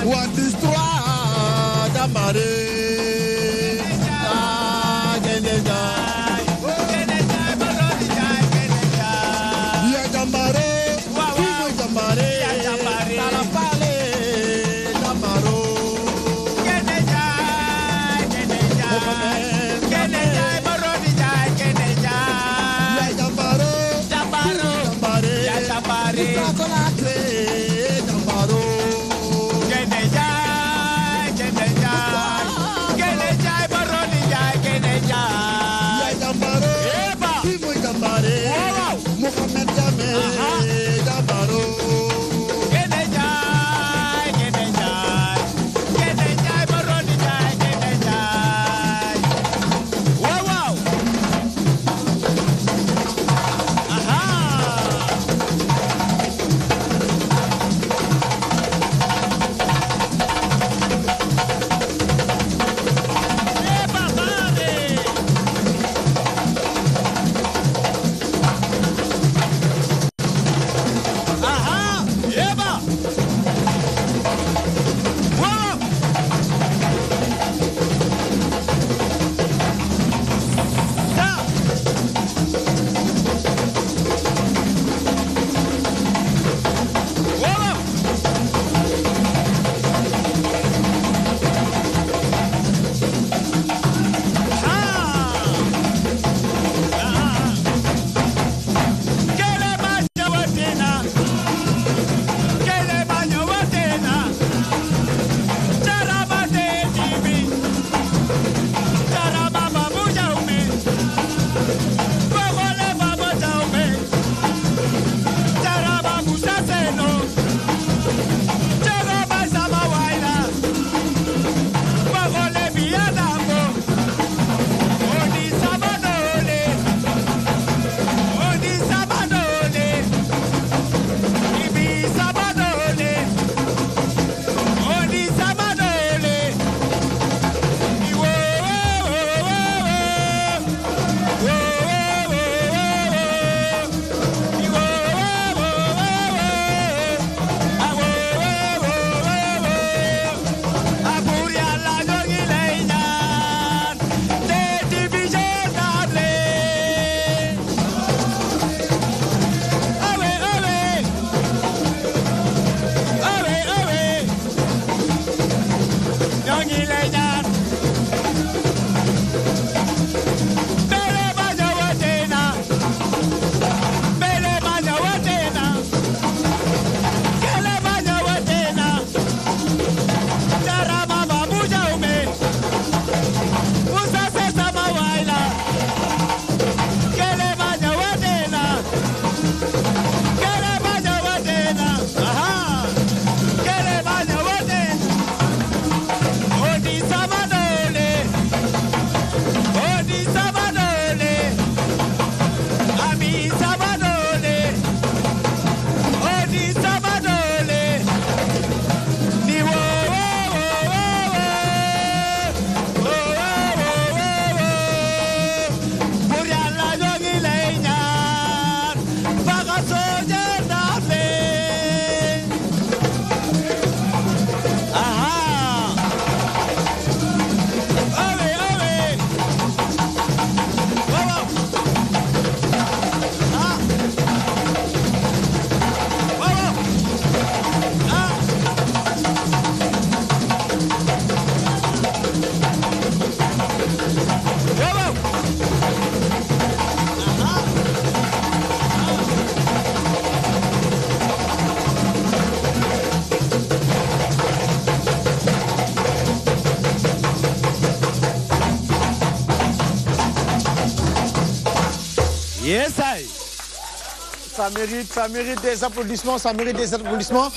What is toi, Jambaré? Yes, I. ça mérite des applaudissements, ça mérite des applaudissements.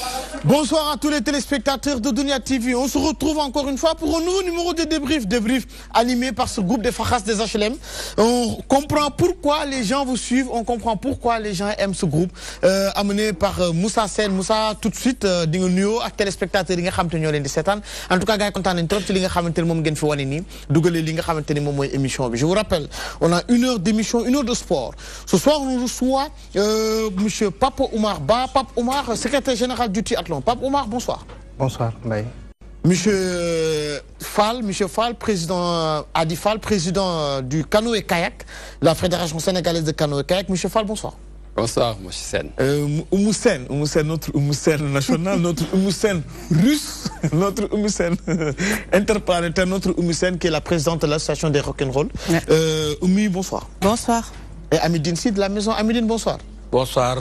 Bonsoir à tous les téléspectateurs de Dunia TV. On se retrouve encore une fois pour un nouveau numéro de débrief animé par ce groupe des Fakhas des HLM. On comprend pourquoi les gens vous suivent, on comprend pourquoi les gens aiment ce groupe, amené par Moussa Sen. Moussa, tout de suite, di nga nuyoo ak téléspectateurs yi nga xamante ñoo leen di seetaan. En tout cas, gars yi kontaan nañ trop ci li nga xamante ne moom ngeen fi wane nii dugalee li nga xamante ne moom mooy émission bi. Je vous rappelle, on a une heure d'émission, une heure de sport. Ce soir, on reçoit monsieur Pape Oumar Ba. Pape Oumar, secrétaire général du triathlon. Pape Oumar, bonsoir. Bonsoir, Mbaye. Monsieur Fall, président Adi Fall, président du canoë-kayak, la Fédération sénégalaise de canoë-kayak. Monsieur Fall, bonsoir. Bonsoir, monsieur Sen. Oumoussen, notre Oumoussen national, notre Oumoussen russe, notre Oumoussen interplanétaire, notre Oumoussen qui est la présidente de l'association des rock'n'roll. Oumi, bonsoir. Bonsoir. Et Amidine Si de la maison. Amidine, bonsoir. Bonsoir,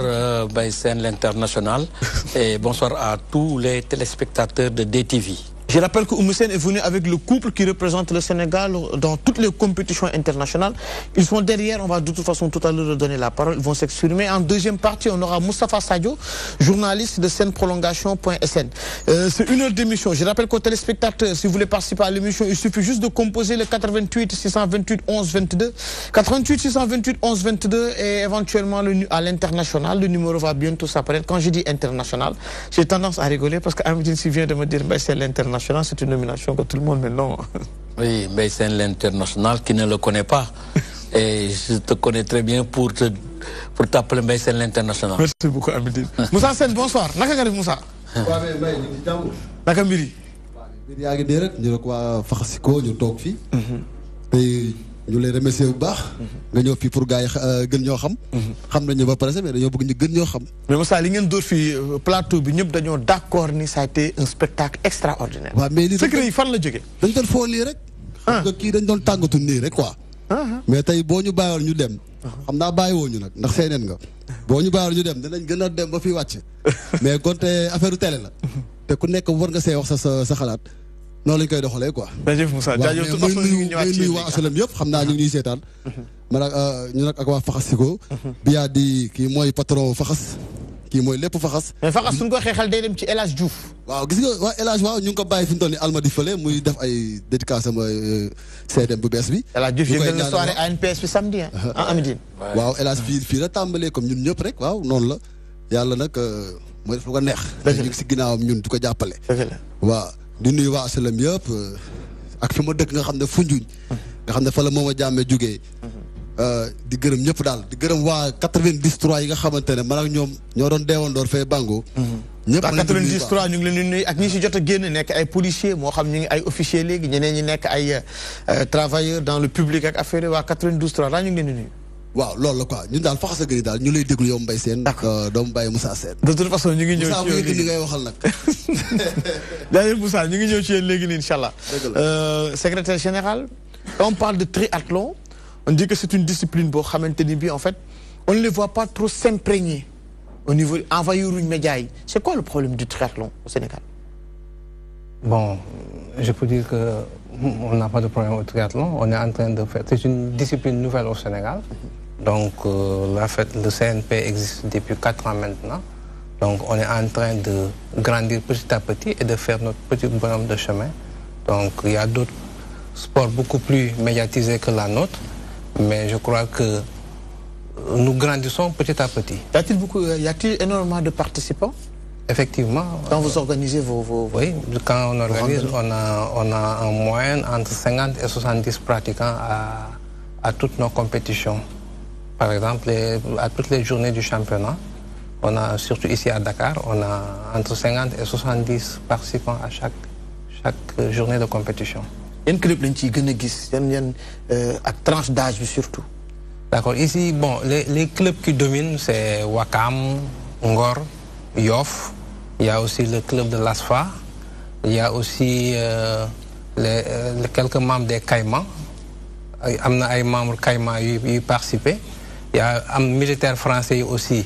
Baysen, l'international. Et bonsoir à tous les téléspectateurs de DTV. Je rappelle que Oumoussen est venu avec le couple qui représente le Sénégal dans toutes les compétitions internationales. Ils sont derrière, on va de toute façon tout à l'heure leur donner la parole, ils vont s'exprimer. En deuxième partie, on aura Moustapha Sadio, journaliste de scèneprolongation.sn. C'est une heure d'émission. Je rappelle qu'aux téléspectateurs, si vous voulez participer à l'émission, il suffit juste de composer le 88 628 11 22. 88 628 11 22 et éventuellement à l'international. Le numéro va bientôt s'apparaître. Quand je dis international, j'ai tendance à rigoler parce qu'Amidine Si vient de me dire c'est l'international. C'est une nomination que tout le monde met non. Oui, mais c'est l'international qui ne le connaît pas. Et je te connais très bien pour t'appeler Mbaye l'international. Merci beaucoup, Amidine. Moussa Sen, bonsoir. Naka nga def Moussa? waaw mais Mbaye ñu ngi ci jàmm. Naka mbiri? waaw mbir yaa ngi dee rek ñu ne ko waa Faxasiko ñu toog fii. tey ñu lay remercier bu baax. nga ñëw fii pour gars yi gën ñoo xam. xam nañu ba pare mais dañoo bëgg ñu gën ñoo xam. mais Moussa li ngeen dóor fii plateau bi ñëpp dañoo d'accord ni ça a été un spectacle extraordinaire. waaw mais secret yi fan la jógee. dañ doon foo lii rek. xam nga kii dañ doon tàngatu nii rek quoi. mais tey boo ñu bàyyiwoon ñu dem. xam naa bàyyiwoo ñu nag ndax seeneen nga. boo ñu bàyyiwoon ñu dem dinañ gën a dem ba fii wàcc. mais kon te affaire télé la. te ku nekk war nga see wax sa xalaat. noonu lañ koy doxalee quoi. jaajëf Moussa jaajëf tout façon ñu ngi ñëwaat ci waa HLM yëpp xam naa ñu ngi ñuy seetaan. man ak ñu nag ak waa Faxasiko. Biya di kii mooy patron Faxas. kii mooy lépp Faxas. mais Faxas suñu ko waxee xel day dem ci El Hadj Diouf. waaw gis nga waa El Hadj waaw ñu ngi ko bàyyi fi mu toll nii Almadi fële muy def ay dédicace sama CDM bu bees bi. El Hadj Diouf yëngal na soirée ANPS bi samedi ah Amidine. waaw El Hadj fii la tàmbalee comme ñun ñëpp rek waaw noonu la yàlla nag mooy def lu ko neex. ñu ngi si ginnaawam ñun du ko jàppale. waaw di nuyu waa HLM yëpp ak fi ma dëkk nga xam ne Foundiougne. nga xam ne fa la moom a jàmmee jugee. di gërëm ñëpp daal di gërëm waa 93 yi nga xamante ne man ak ñoom ñoo doon deewandoor fee Bango. ñëpp waa 93 ñu ngi leen di nuyu ak ñi si jot a génn nekk ay policiers moo xam ñu ngi ay officiers léegi ñeneen ñi nekk ay travailleurs dans le public ak affaire waa 93 daal ñu ngi leen di nuyu. waaw loolu la quoi ñun daal Faxas a gën daal ñu lay déglu yow Mbaye Sène. doomu Mbaye Moussa Sène. de toute façon ñu ngi ñëw ci yow léegi ngay waxal nag. d'ailleurs Moussa ñu ngi ñëw ci yéen léegi nii incha allah. Secrétaire général, on parle de triathlon. On dit que c'est une discipline boo xamante ni bii en fait on ne les voit pas trop s'imprégner au niveau envahir une média yi. C'est quoi le problème du triathlon au Sénégal? Bon, je peux dire que on n'a pas de problème au triathlon. On est en train de faire. C'est une discipline nouvelle au Sénégal. Donc le CNP existe depuis 4 ans maintenant. Donc on est en train de grandir petit à petit et de faire notre petit bonhomme de chemin. Donc il y a d'autres sports beaucoup plus médiatisés que la nôtre. Mais je crois que nous grandissons petit à petit. Y a-t-il énormément de participants? Effectivement. Quand vous organisez vos... Oui, quand on organise, on a en moyenne entre 50 et 70 pratiquants à toutes nos compétitions. Par exemple, à toutes les journées du championnat, on a, surtout ici à Dakar, on a entre 50 et 70 participants à chaque journée de compétition. Il y a un club qui est à tranche d'âge surtout. D'accord. Ici, bon, les clubs qui dominent, c'est Wakam, Ngor, Yoff. Il y a aussi le club de l'ASFA. Il y a aussi quelques membres des Caïmans. Il y a des membres Caïmans qui participent. Il y a un militaire français aussi,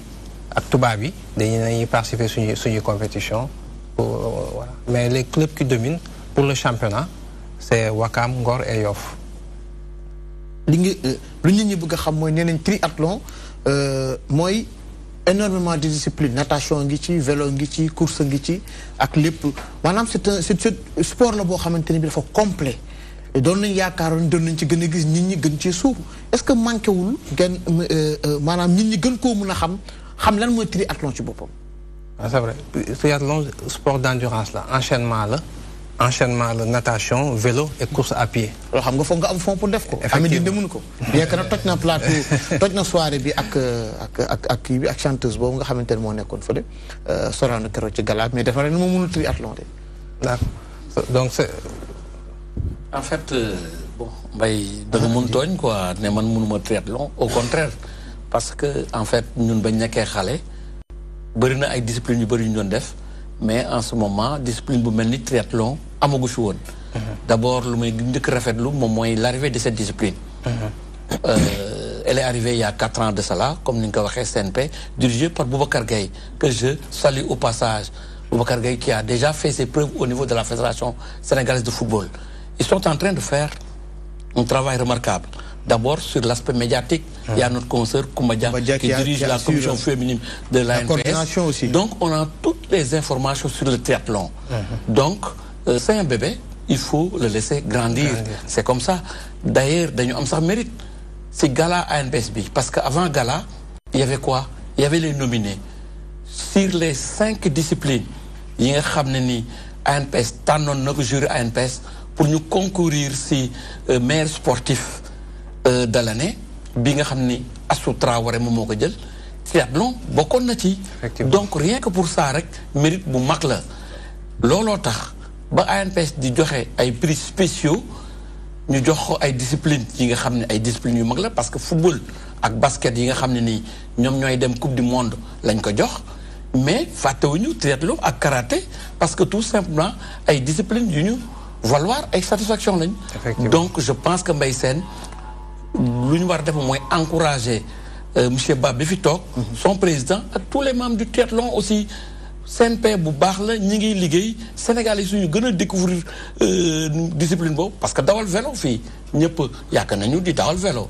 à Toubabi, qui participent à une compétition. Voilà. Mais les clubs qui dominent pour le championnat, c'est Wakam, Ngor et Yoff. Lu nit ñi bëgg xam mooy nee nañ triathlon mooy énormément de disciplines natation ngi ci vélo ngi ci course ngi ci ak lépp maanaam c'est sport la boo xamante ni bi dafa complet doon nañ yaakaaroon doon nañ ci gën a gis nit ñi gën cee suuf est-ce que manqué wul ngeen maanaam nit ñi gën koo mën a xam lan mooy triathlon ci boppam. C'est vrai triathlon sport d'endurance la enchaînement la natation vélo et course à pied. alors xam nga foog nga am fond pour def ko. effectivement mënu ko. bien que nag toj na plateau toj na soirée bi ak kii bi ak chanteuse boobu nga xamante ne moo nekkoon fële Sorano keroog ci gala mais dafa rek ni moo mënul triathlon de. d'accord donc c'est. En fait bon Mbaye da nga mun tooñ quoi ne man mënuma triathlon au contraire parce que en fait ñun bañ nekkee xale bëri na ay disciplines yu bëri yu ñu doon def. Mais en ce moment discipline bu mel ni triathlon amagu fi woon. D'abord lu may njëkk rafetlu moom mooy l'arrivée de cette discipline. Elle est arrivée il y a 4 ans de cela comme ni nga ko waxee CNP dirigée par Boubacar Gaye que je salue au passage. Boubacar Gaye qui a déjà fait ses preuves au niveau de la Fédération sénégalaise de football. Ils sont en train de faire un travail remarquable. D'abord sur l'aspect médiatique, il y a notre consoeur Koumadia qui dirige la commission féminine de l'ANPS. Donc on a toutes les informations sur le triathlon. Donc c'est un bébé, il faut le laisser grandir. C'est comme ça. D'ailleurs, dañu am sax mérite. C'est gala ANPS bi parce qu'avant gala, il y avait quoi? Il y avait les nominés. Sur les 5 disciplines, yi nga xamné ni ANPS tànnoon na ko jury ANPS pour ñu concourir si meilleur sportif de l'année bi nga xam ni Assou Traoré moom moo ko jël triathlon bokkoon na ci. Donc rien que pour ça rek mérite bu mag la looloo tax ba ANPS di joxe ay prix spéciaux ñu jox ko ay disciplines yi nga xam ne ay disciplines yu mag la parce que football ak basket yi nga xam ne nii ñoom ñooy dem coupe du monde lañ ko jox mais fàttewuñu triathlon ak karaté parce que tout simplement ay disciplines yu ñu valoir ay satisfaction lañ. Donc je pense que Mbaye Sène lu ñu war a def mooy encourager monsieur Ba bi fi toog son président ak tous les membres du triathlon aussi CNP bu baax la ñi ngi liggéey Sénégal yi suñu gën a découvrir discipline boobu parce que dawal vélo fii ñëpp yàgg nañu di dawal vélo.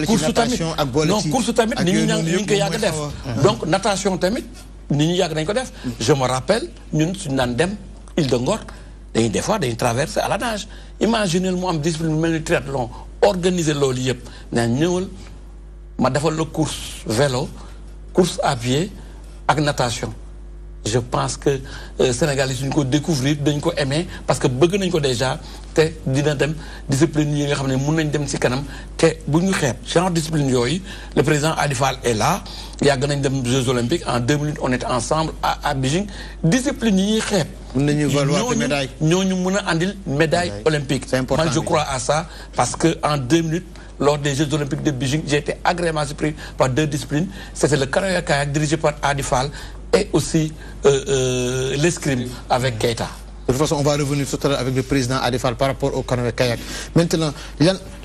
course tamit non course tamit nit ñi ngi ko yàgg def donc natation tamit nit ñi yàgg nañ ko def je me rappelle ñun suñu naan dem Île de Ngor dañuy des fois dañuy traverser à la nage imaginez mu am discipline mel ni triathlon organiser loolu yëpp na ñëwal ma defal la course vélo course à pied ak natation je pense que Sénégal yi suñu ko découvrir dañ ko aimer parce que bëgg nañ ko déjà te dina dem discipline yi nga xam ne mun nañ dem ci kanam te bu ñu xeeb genre discipline yooyu le président Adi Fall est là yàgg nañ dem Jeux olympiques en 2008 on était ensemble à Beijing discipline yi ñuy xeeb ñooñu mën a andil médaille olympique man je crois à ça parce que en 2 minutes lors des Jeux olympiques de Beijing j'ai été agréablement surpris par 2 disciplines c'était le canoë-kayak dirigé par Adi Fall et aussi l'escrime avec Keita. De toute façon, on va revenir tout à l'heure avec le président Adifal par rapport au canoë-kayak. Maintenant,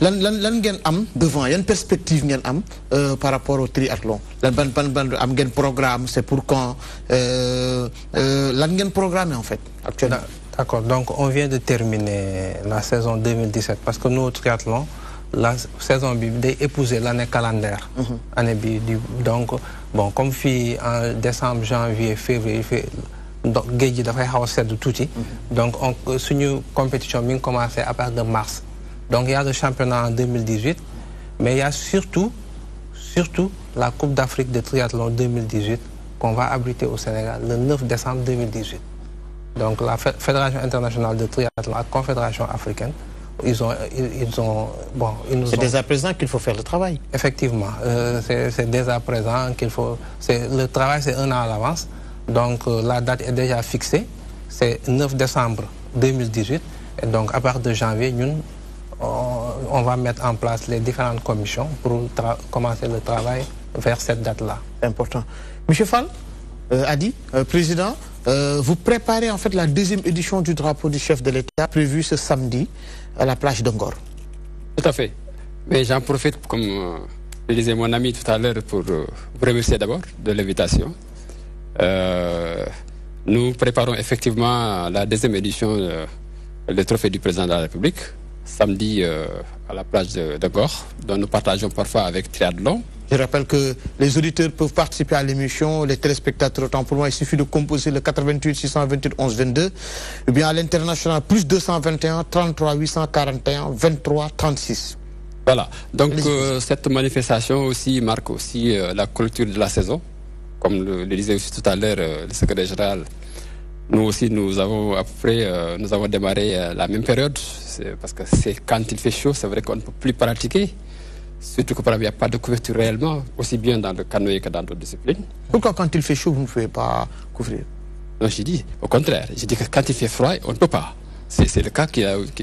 lan ngeen am devant, il y a une perspective ngeen am par rapport au triathlon. Lan am ngeen programme, c'est pour quand lan ngeen programme en fait actuellement. D'accord, donc on vient de terminer la saison 2017 parce que nous au triathlon la saison bi day épouser l'année calendaire. Année bi donc bon comme fii en décembre janvier février donc géej gi dafay xaw a sedd tuuti. Donc suñu compétition mi ngi commencé à partir de mars. Donc il y a le championnat en 2018 mais il y a surtout la Coupe d'Afrique de triathlon 2018 qu'on va abriter au Sénégal le 9 décembre 2018. Donc la Fédération internationale de triathlon la Confédération africaine ils ont nous c'est dès à présent qu'il faut faire le travail. Effectivement, c'est dès à présent qu'il faut le travail c'est 1 an à l'avance. Donc la date est déjà fixée, c'est 9 décembre 2018 et donc à partir de janvier nous on va mettre en place les différentes commissions pour commencer le travail vers cette date-là. C'est important. Monsieur Fall, Adi, président, vous préparez en fait la 2e édition du drapeau du chef de l'État prévu ce samedi à la plage de Ngor. Tout à fait. Mais j'en profite, comme le disait mon ami tout à l'heure, pour vous remercier d'abord de l'invitation. Nous préparons effectivement la 2e édition le trophée du président de la République, samedi à la plage de Ngor, dont nous partageons parfois avec Triathlon, Je rappelle que les auditeurs peuvent participer à l'émission, les téléspectateurs, autant pour moi, il suffit de composer le 88 628 11 22, ou bien à l'international, plus 221 33 841 23 36. Voilà, donc cette manifestation aussi marque aussi la clôture de la saison. Comme le disait aussi tout à l'heure le secrétaire général, nous aussi nous avons nous avons démarré la même période, parce que c'est quand il fait chaud, c'est vrai qu'on ne peut plus pratiquer. Surtout qu'il n'y a pas de couverture réellement, aussi bien dans le canoë que dans d'autres disciplines. Pourquoi quand il fait chaud, vous ne pouvez pas couvrir? Non, j'ai dit, au contraire, j'ai dit que quand il fait froid, on ne peut pas. C'est le cas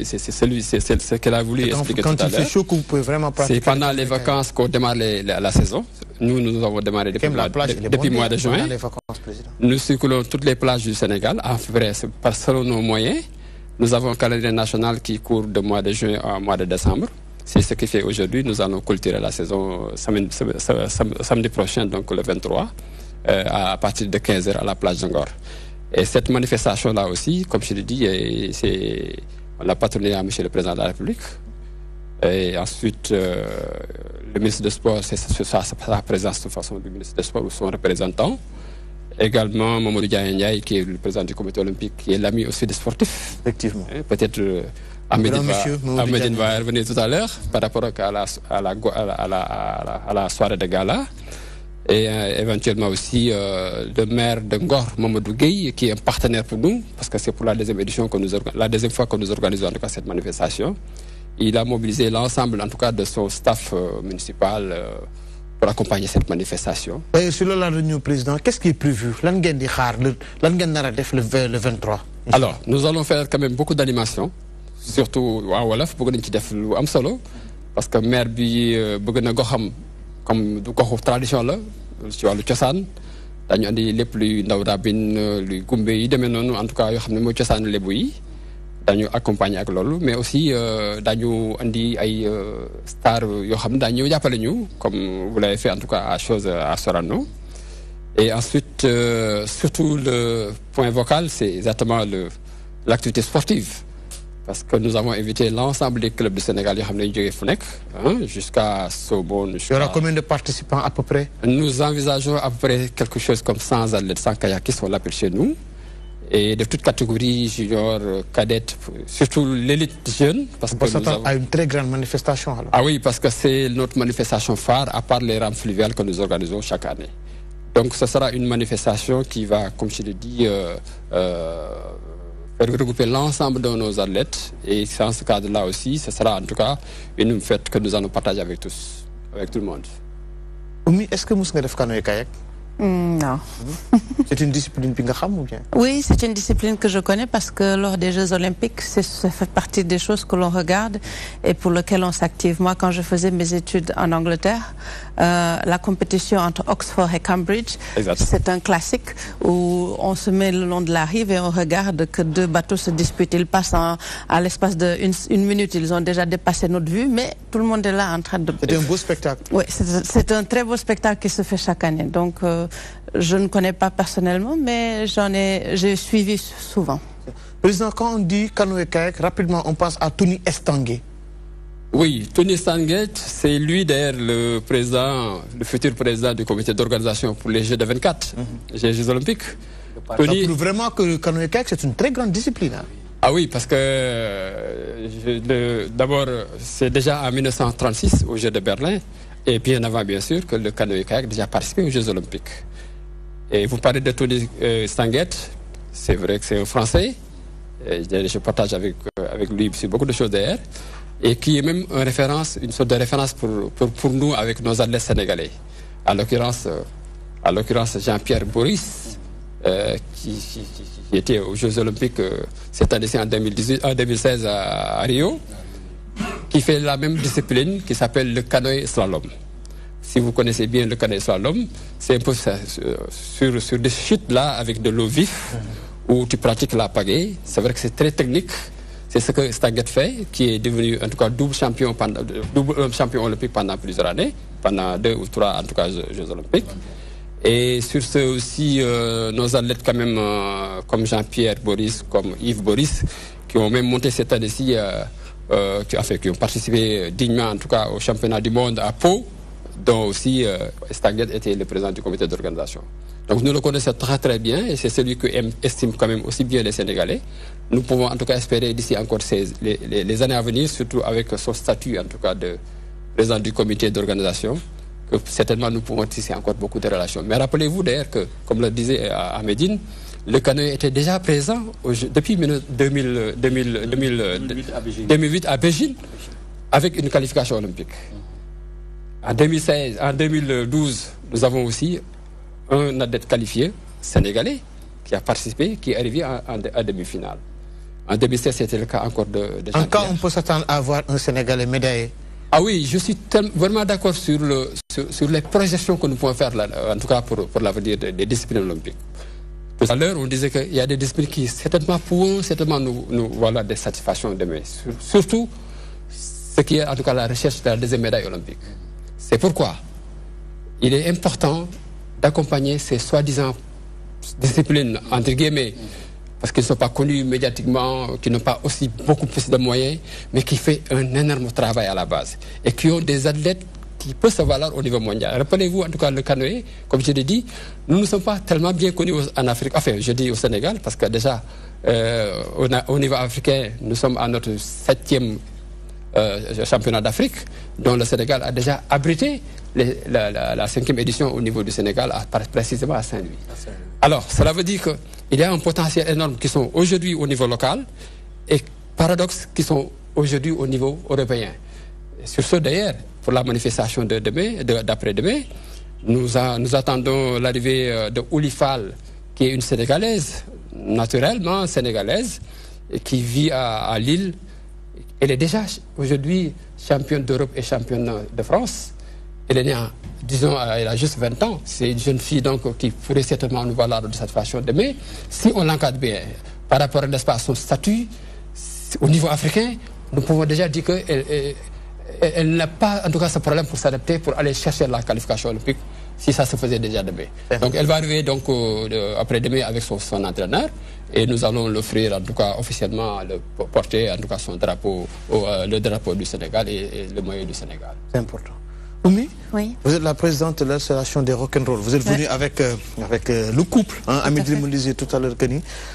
c'est ce qu'elle a voulu expliquer tout à l'heure. Quand il fait chaud, que vous pouvez vraiment pratiquer. C'est pendant les vacances qu'on démarre la saison. Nous avons démarré depuis le mois de juin. Nous circulons toutes les plages du Sénégal. En vrai, selon nos moyens. Nous avons un calendrier national qui court de mois de juin au mois de décembre. C'est ce qui fait aujourd'hui, nous allons clôturer la saison samedi prochain, donc le 23, à partir de 15h à la plage d'Angor. Et cette manifestation-là aussi, comme je l'ai dit, on l'a patronné à M. le Président de la République. Et ensuite, le ministre des Sports, c'est sa présence de façon du ministre des Sports ou son représentant. Également, Mamadou Ndiaye, qui est le président du comité olympique, qui est l'ami aussi des sportifs. Effectivement. Peut-être Ahmedine va revenir tout à l'heure par rapport à la soirée de gala. Et éventuellement aussi le maire de Ngor, Mamadou Gueye, qui est un partenaire pour nous, parce que c'est pour la deuxième fois que nous organisons en tout cas cette manifestation. Il a mobilisé l'ensemble, en tout cas, de son staff municipal pour accompagner cette manifestation. Et sur la réunion président, qu'est-ce qui est prévu? Le 23. Alors, nous allons faire quand même beaucoup d'animations, surtout en Wolof, pour que nous am solo, parce que maire bi bëgg na goxam comme du goxu tradition la ci wàllu cosaan dañu andi lépp luy ndaw rabine luy gumbe yi demee noonu en tout cas yoo xam ne mooy cosaanu lébu yi dañu accompagner ak loolu mais aussi dañu andi ay star yoo xam ne dañu ñëw jàppale ñu comme vous l'avez fait en tout cas à Sorano. Et ensuite surtout le point vocal c'est exactement l'activité sportive. Parce que nous avons invité l'ensemble des clubs du Sénégal jusqu'à Sobon. Il y aura combien de participants à peu près? Nous envisageons à peu près quelque chose comme 100 athlètes, 100 kayakistes, on l'appelle chez nous. Et de toutes catégories, juniors, cadettes, surtout l'élite jeune. Parce que ça a une très grande manifestation alors. Ah oui, parce que c'est notre manifestation phare, à part les rames fluviales que nous organisons chaque année. Donc ce sera une manifestation qui va, comme je l'ai dit, regrouper l'ensemble de nos athlètes et dans ce cadre-là aussi, ce sera en tout cas une fête que nous allons partager avec tous, avec tout le monde. Oumi, est-ce que vous avez fait canoë-kayak? Non. C'est une discipline ou bien? Oui, c'est une discipline que je connais parce que lors des Jeux Olympiques, ça fait partie des choses que l'on regarde et pour lesquelles on s'active. Moi, quand je faisais mes études en Angleterre, la compétition entre Oxford et Cambridge, c'est un classique où on se met le long de la rive et on regarde que deux bateaux se disputent. Ils passent à l'espace d'une minute, ils ont déjà dépassé notre vue, mais tout le monde est là en train de... C'est un beau spectacle. Oui, c'est un très beau spectacle qui se fait chaque année. Donc, je ne connais pas personnellement, mais j'ai suivi souvent. Président, quand on dit canoë-kayak, rapidement, on pense à Tony Estanguet. Oui, Tony Estanguet, c'est lui d'ailleurs le futur président du comité d'organisation pour les Jeux de 24, les Jeux Olympiques. Tony... Ça prouve vraiment que le canoë-kayak, c'est une très grande discipline. Hein? Ah oui, parce que d'abord, c'est déjà en 1936 aux Jeux de Berlin, et bien avant, bien sûr, que le canoë-kayak a déjà participé aux Jeux Olympiques. Et vous parlez de Tony Estanguet, c'est vrai que c'est un Français, et je partage avec lui sur beaucoup de choses d'ailleurs, et qui est même une sorte de référence pour nous avec nos athlètes sénégalais. À l'occurrence Jean-Pierre Boris, qui était aux Jeux Olympiques cette année-ci en 2016 à Rio, qui fait la même discipline qui s'appelle le canoë slalom. Si vous connaissez bien le canoë slalom, c'est un peu sur des chutes là avec de l'eau vive où tu pratiques la pagaie. C'est vrai que c'est très technique. C'est ce que Estanguet fait, qui est devenu en tout cas double champion olympique pendant plusieurs années, pendant 2 ou 3 en tout cas Jeux Olympiques. Et sur ce aussi, nos athlètes quand même, comme Jean-Pierre Boris, comme Yves Boris, qui ont même monté cette année-ci, qui ont participé dignement en tout cas au championnat du monde à Pau, dont aussi Stanguet était le président du comité d'organisation. Donc nous le connaissons très très bien et c'est celui que estime quand même aussi bien les Sénégalais. Nous pouvons en tout cas espérer d'ici encore les années à venir, surtout avec son statut en tout cas de président du comité d'organisation, que certainement nous pouvons tisser encore beaucoup de relations. Mais rappelez-vous d'ailleurs que, comme le disait à Médine, le canoë était déjà présent depuis 2008 à Beijing avec une qualification olympique. En 2012, nous avons aussi un athlète qualifié sénégalais qui a participé, qui est arrivé en demi-finale. En 2016, c'était le cas encore de Jean. En cas, on peut s'attendre à avoir un Sénégalais médaillé. Ah oui, je suis vraiment d'accord sur les projections que nous pouvons faire, là, en tout cas pour l'avenir des disciplines olympiques. Tout à l'heure, on disait qu'il y a des disciplines qui certainement pourront nous voilà des satisfactions demain. Surtout ce qui est en tout cas la recherche de la deuxième médaille olympique. C'est pourquoi il est important d'accompagner ces soi-disant disciplines, entre guillemets, parce qu'ils ne sont pas connus médiatiquement, qui n'ont pas aussi beaucoup plus de moyens, mais qui font un énorme travail à la base et qui ont des athlètes qui peuvent se valoir au niveau mondial. Rappelez-vous, en tout cas, le canoë, comme je l'ai dit, nous ne sommes pas tellement bien connus en Afrique, enfin, je dis au Sénégal, parce que déjà, au niveau africain, nous sommes à notre 7e championnat d'Afrique, dont le Sénégal a déjà abrité la 5e édition au niveau du Sénégal, précisément à Saint-Louis. Alors, cela veut dire qu'il y a un potentiel énorme qui sont aujourd'hui au niveau local et paradoxe qui sont aujourd'hui au niveau européen. Et sur ce, d'ailleurs, pour la manifestation d'après-demain, nous attendons l'arrivée de Oulifal, qui est une Sénégalaise, naturellement sénégalaise, et qui vit à Lille. Elle est déjà aujourd'hui championne d'Europe et championne de France. Elle est née, elle a juste 20 ans. C'est une jeune fille donc qui pourrait certainement nous valoir de satisfaction demain. Si on l'encadre bien, par rapport à son statut, au niveau africain, nous pouvons déjà dire qu'elle n'a pas en tout cas ce problème pour s'adapter, pour aller chercher la qualification olympique, si ça se faisait déjà demain. Donc elle va arriver donc après-demain avec son entraîneur et nous allons l'offrir en tout cas officiellement, porter en tout cas son drapeau, le drapeau du Sénégal et le maillot du Sénégal. C'est important. Oumi, oui. Vous êtes la présidente de l'association des rock'n'roll. Vous êtes venue avec le couple. Amédée me disait tout à l'heure,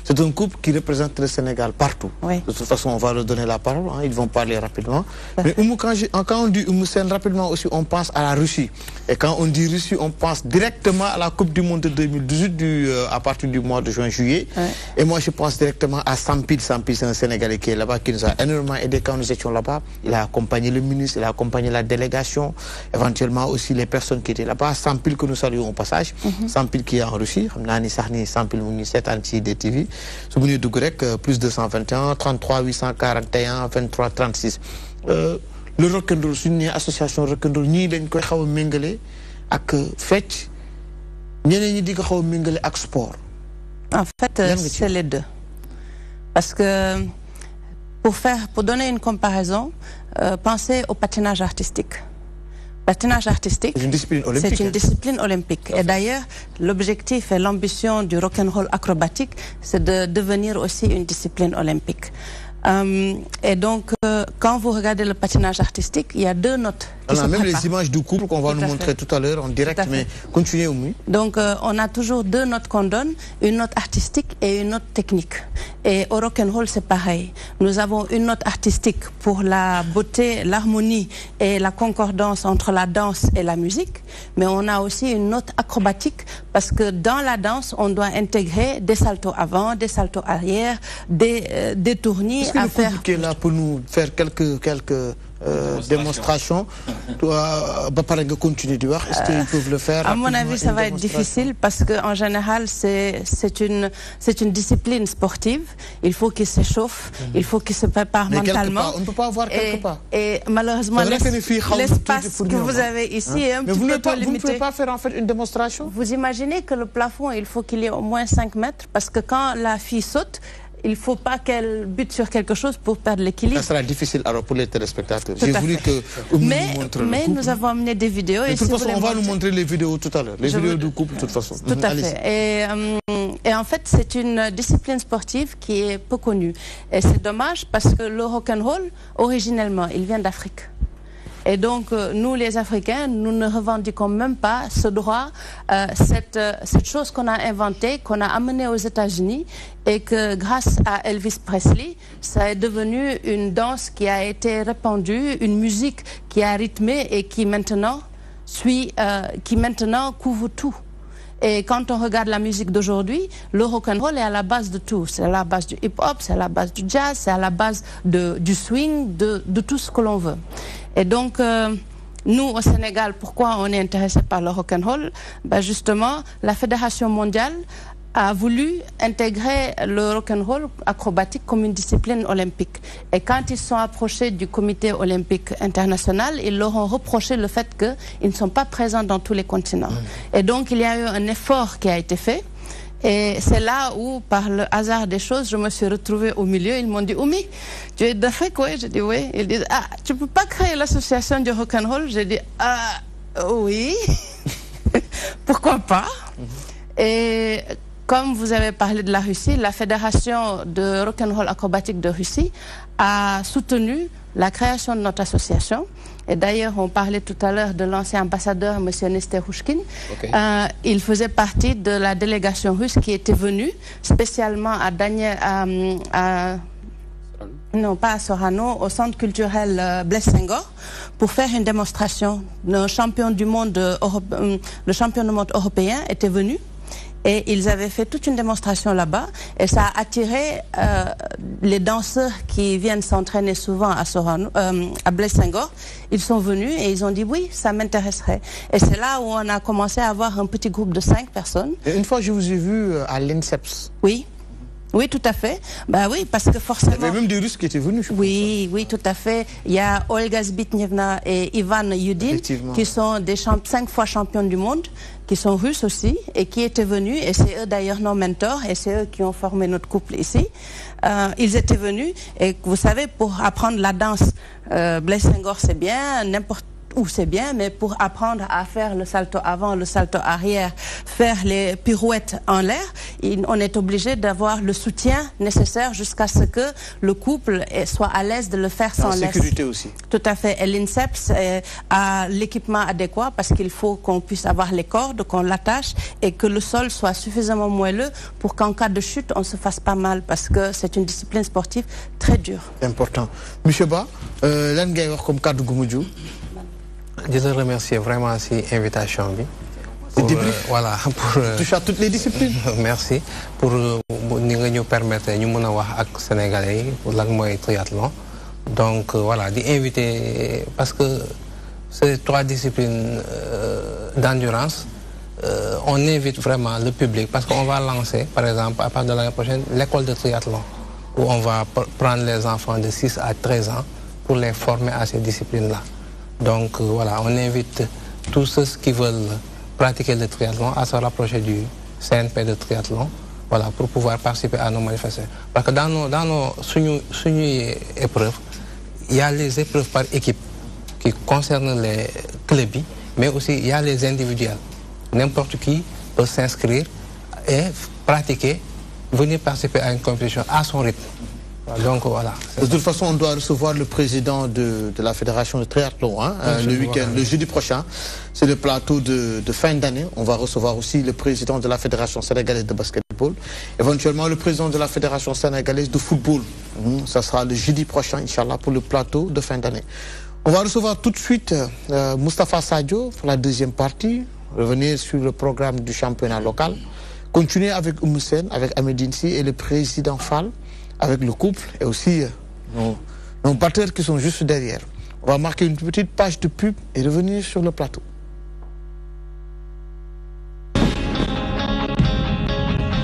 c'est un couple qui représente le Sénégal partout. Oui. De toute façon, on va leur donner la parole. Ils vont parler rapidement. Mais Oumou, quand on dit Oumou Sen, rapidement aussi, on pense à la Russie. Et quand on dit Russie, on pense directement à la Coupe du Monde de 2018 à partir du mois de juin-juillet. Oui. Et moi, je pense directement à Sampil. Sampil, c'est un Sénégalais qui est là-bas, qui nous a énormément aidé quand nous étions là-bas. Il a accompagné le ministre, il a accompagné la délégation. Éventuellement aussi les personnes qui étaient là-bas, Sampil que nous saluons au passage, Sampil qui est en Russie, Sampil Mouniset Anti-DTV, Souvenir du grec, plus 221, 33 841, 23 36. Le rock'n'roll, c'est une association rock'n'roll, ni dañ koy xaw a méngale ak fecc, ñeneen ñi di ko xaw a méngale ak sport. En fait, c'est les deux. Parce que pour donner une comparaison, pensez au patinage artistique. Patinage artistique, c'est une discipline olympique. Et d'ailleurs, l'objectif et l'ambition du rock'n'roll acrobatique, c'est de devenir aussi une discipline olympique. Et donc, quand vous regardez le patinage artistique, il y a deux notes. On a même les images du couple qu'on va nous montrer tout à l'heure en direct, mais continuez, Oumi. Donc, on a toujours deux notes qu'on donne, une note artistique et une note technique. Et au rock'n'roll, c'est pareil. Nous avons une note artistique pour la beauté, l'harmonie et la concordance entre la danse et la musique, mais on a aussi une note acrobatique parce que dans la danse, on doit intégrer des saltos avant, des saltos arrière, des tournis. Est-ce que le public est là pour nous faire quelques démonstrations? Est-ce qu'ils peuvent le faire? À mon avis, ça va être difficile parce qu'en général, c'est une discipline sportive. Il faut qu'ils s'échauffent, il faut qu'ils se préparent mentalement. On ne peut pas avoir quelque part. Et malheureusement, l'espace que vous avez ici est un petit peu limité. Vous ne pouvez pas faire en fait une démonstration? Vous imaginez que le plafond, il faut qu'il y ait au moins 5 mètres parce que quand la fille saute, il ne faut pas qu'elle bute sur quelque chose pour perdre l'équilibre. Ça sera difficile alors pour les téléspectateurs. J'ai voulu que nous montre mais nous avons amené des vidéos. De toute façon, on va nous montrer les vidéos tout à l'heure. Les vidéos du couple, de toute façon. Tout à fait. Et en fait, c'est une discipline sportive qui est peu connue. Et c'est dommage parce que le rock'n'roll, originellement, il vient d'Afrique. Et donc, nous, les Africains, nous ne revendiquons même pas ce droit, cette chose qu'on a inventée, qu'on a amenée aux États-Unis, et que grâce à Elvis Presley, ça est devenu une danse qui a été répandue, une musique qui a rythmé et qui maintenant couvre tout. Et quand on regarde la musique d'aujourd'hui, le rock'n'roll est à la base de tout. C'est à la base du hip-hop, c'est à la base du jazz, c'est à la base du swing, de tout ce que l'on veut. Et donc, nous, au Sénégal, pourquoi on est intéressé par le rock'n'roll? Justement, la Fédération mondiale a voulu intégrer le rock'n'roll acrobatique comme une discipline olympique. Et quand ils sont approchés du comité olympique international, ils leur ont reproché le fait qu'ils ne sont pas présents dans tous les continents. Et donc, il y a eu un effort qui a été fait. Et c'est là où, par le hasard des choses, je me suis retrouvée au milieu. Ils m'ont dit, Oumi, tu es d'Afrique, oui? J'ai dit, oui. Ils disent, ah, tu ne peux pas créer l'association du rock'n'roll? J'ai dit, ah, oui. Pourquoi pas? Et comme vous avez parlé de la Russie, la Fédération de rock'n'roll acrobatique de Russie a soutenu la création de notre association. Et d'ailleurs, on parlait tout à l'heure de l'ancien ambassadeur, M. Nesterouchkin. Okay. Il faisait partie de la délégation russe qui était venue spécialement non, pas à Sorano, au centre culturel Blaise Senghor, pour faire une démonstration. Le champion du monde européen était venu. Et ils avaient fait toute une démonstration là-bas. Et ça a attiré les danseurs qui viennent s'entraîner souvent à Sorano, à Blaise Senghor. Ils sont venus et ils ont dit oui, ça m'intéresserait. Et c'est là où on a commencé à avoir un petit groupe de 5 personnes. Et une fois, je vous ai vu à l'INSEPS. Oui. Oui, tout à fait. Bah oui, parce que forcément... Il y avait même des Russes qui étaient venus. Oui, oui, tout à fait. Il y a Olga Zbitnevna et Ivan Yudin, qui sont des 5 fois champions du monde, qui sont russes aussi, et qui étaient venus, et c'est eux d'ailleurs nos mentors, et c'est eux qui ont formé notre couple ici. Ils étaient venus, et vous savez, pour apprendre la danse, Blaise Senghor c'est bien, n'importe où c'est bien, mais pour apprendre à faire le salto avant, le salto arrière, faire les pirouettes en l'air, on est obligé d'avoir le soutien nécessaire jusqu'à ce que le couple soit à l'aise de le faire sans laisse. En sécurité aussi. Tout à fait. Et l'INSEPS a l'équipement adéquat parce qu'il faut qu'on puisse avoir les cordes, qu'on l'attache et que le sol soit suffisamment moelleux pour qu'en cas de chute, on ne se fasse pas mal parce que c'est une discipline sportive très dure. C'est important. Monsieur Ba, l'an ngay wax comme cadre Goumoudjou. Je te remercie vraiment si invitation bi. Voilà pour touche à toutes les disciplines. Merci pour ni nga ñu permettre ñu mëna wax ak sénégalais pour lan moy triathlon. Donc voilà, di inviter parce que ces 3 disciplines d'endurance on invite vraiment le public parce qu'on va lancer par exemple à partir de l'année prochaine l'école de triathlon où on va prendre les enfants de 6 à 13 ans pour les former à ces disciplines-là. Donc voilà, on invite tous ceux qui veulent pratiquer le triathlon à se rapprocher du CNP de triathlon, voilà, pour pouvoir participer à nos manifestations. Parce que dans nos épreuves, il y a les épreuves par équipe qui concernent les clubs, mais aussi il y a les individuels. N'importe qui peut s'inscrire et pratiquer, venir participer à une compétition à son rythme. Donc voilà. De toute façon, on doit recevoir le président de la Fédération de triathlon le week-end, le jeudi prochain. C'est le plateau de fin d'année. On va recevoir aussi le président de la Fédération sénégalaise de basketball. Éventuellement, le président de la Fédération sénégalaise de football. Ça sera le jeudi prochain, Inch'Allah, pour le plateau de fin d'année. On va recevoir tout de suite Moustapha Sadio pour la deuxième partie. Revenir sur le programme du championnat local. Continuer avec Oumoussen, avec Ahmedinsi et le président Fall, avec le couple et aussi nos partenaires qui sont juste derrière. On va marquer une petite page de pub et revenir sur le plateau.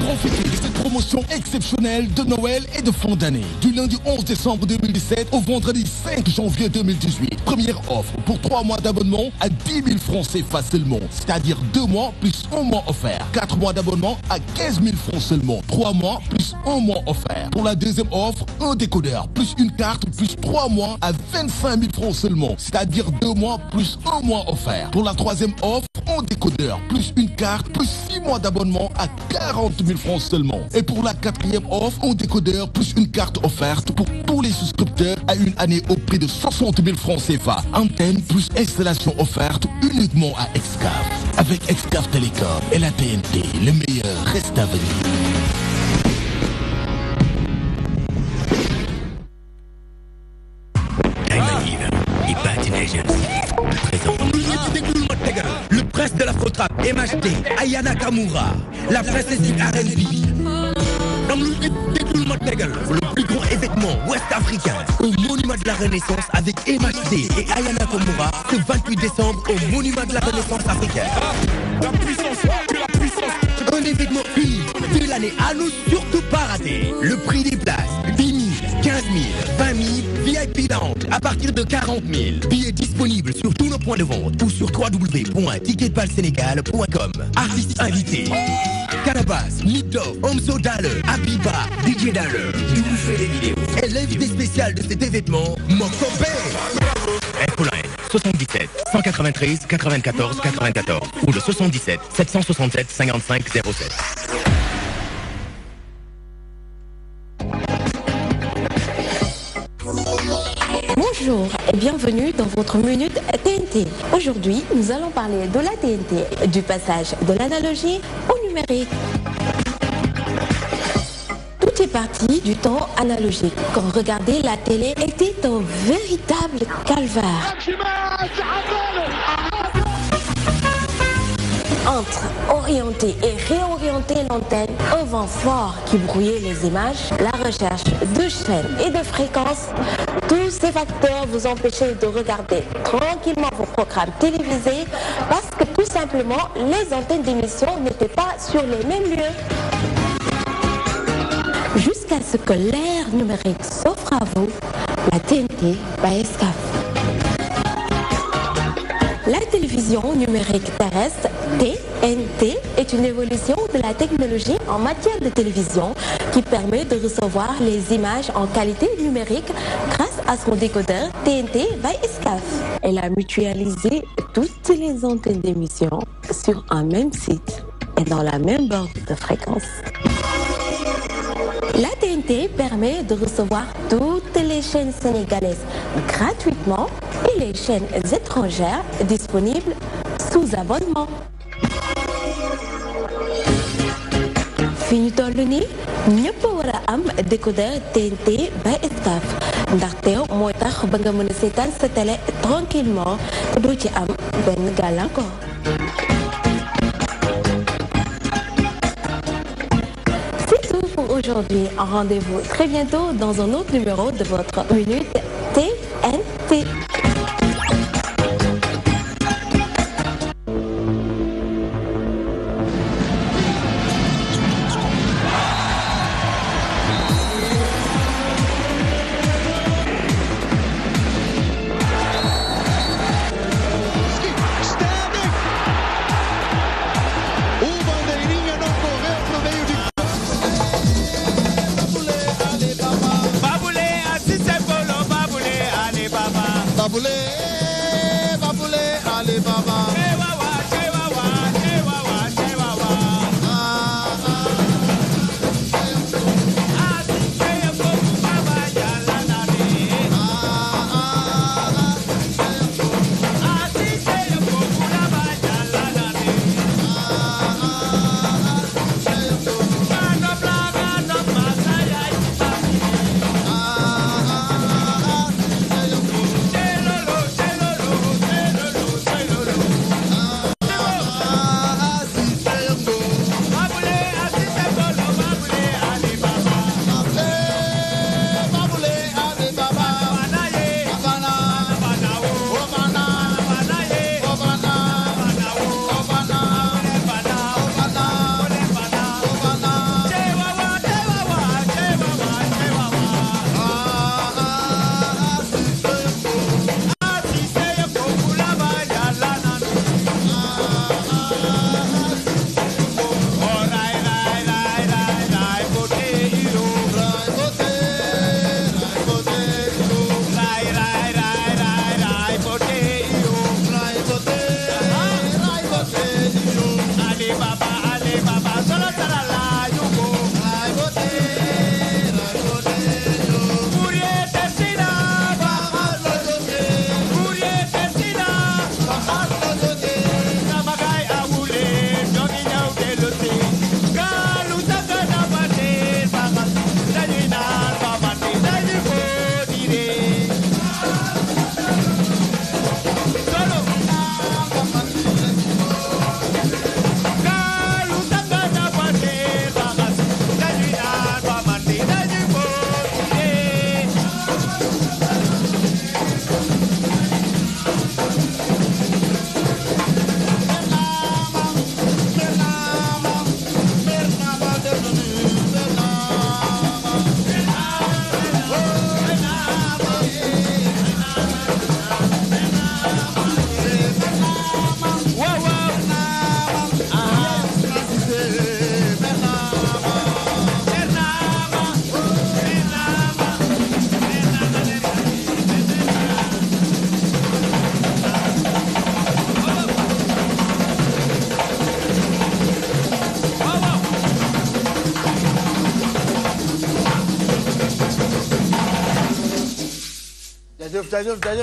Profitez de cette promotion exceptionnelle de Noël et de fin d'année. Du lundi 11 décembre 2017 au vendredi 5 janvier 2018. Première offre pour 3 mois d'abonnement à 10 000 francs CFA seulement. C'est-à-dire 2 mois plus 1 mois offert. 4 mois d'abonnement à 15 000 francs seulement. 3 mois plus 1 mois offert. Pour la deuxième offre, un décodeur plus une carte plus 3 mois à 25 000 francs seulement. C'est-à-dire 2 mois plus 1 mois offert. Pour la troisième offre, un décodeur plus une carte plus 6 6 mois d'abonnement à 40 000 francs seulement. Et pour la 4e offre, un décodeur plus une carte offerte pour tous les souscripteurs à une année au prix de 60 000 francs CFA. Antenne plus installation offerte uniquement à Excaf. Avec Excaf Télécom et la TNT, le meilleur reste à venir. Le prince de la Frotrap, MHD, Ayana Kamura, la princesse du R&B. Le plus grand événement ouest-africain au Monument de la Renaissance avec MHD et Ayana Kamura ce 28 décembre au Monument de la Renaissance africaine. Un événement unique de l'année à nous surtout pas rater. Le prix des places, 10 000, 15 000, 20 000, VIP Lounge à partir de 40 000. Billets disponibles sur tous nos points de vente ou sur www.ticketbalsénégal.com. Artistes invités: Carabas, Nidov, Omso Dalle, Abiba, DJ Dalle. Nous vous fait des vidéos. Et l'invité spécial de cet événement, Mokobé. Infoline 77 193 94 94 ou le 77 767 55 07. Bonjour et bienvenue dans votre Minute TNT. Aujourd'hui, nous allons parler de la TNT, du passage de l'analogie au numérique. Tout est parti du temps analogique, quand regarder la télé était un véritable calvaire. Entre orienter et réorienter l'antenne, un vent fort qui brouillait les images, la recherche de chaînes et de fréquences, tous ces facteurs vous empêchaient de regarder tranquillement vos programmes télévisés parce que tout simplement les antennes d'émission n'étaient pas sur les mêmes lieux. Jusqu'à ce que l'ère numérique s'offre à vous, la TNT by Excaf. La télévision numérique terrestre, TNT, est une évolution de la technologie en matière de télévision qui permet de recevoir les images en qualité numérique grâce à son décodeur TNT by Excaf. Elle a mutualisé toutes les antennes d'émission sur un même site et dans la même bande de fréquence. La TNT permet de recevoir toutes les chaînes sénégalaises gratuitement et les chaînes étrangères disponibles sous abonnement. Fini toll ni ñëpp war a am décodeur TNT by Excaf ndaxte mooy tax ba nga mën a seetaan sa télé tranquillement doo ci am benn gàllankoor. Aujourd'hui, rendez-vous très bientôt dans un autre numéro de votre Minute TNT.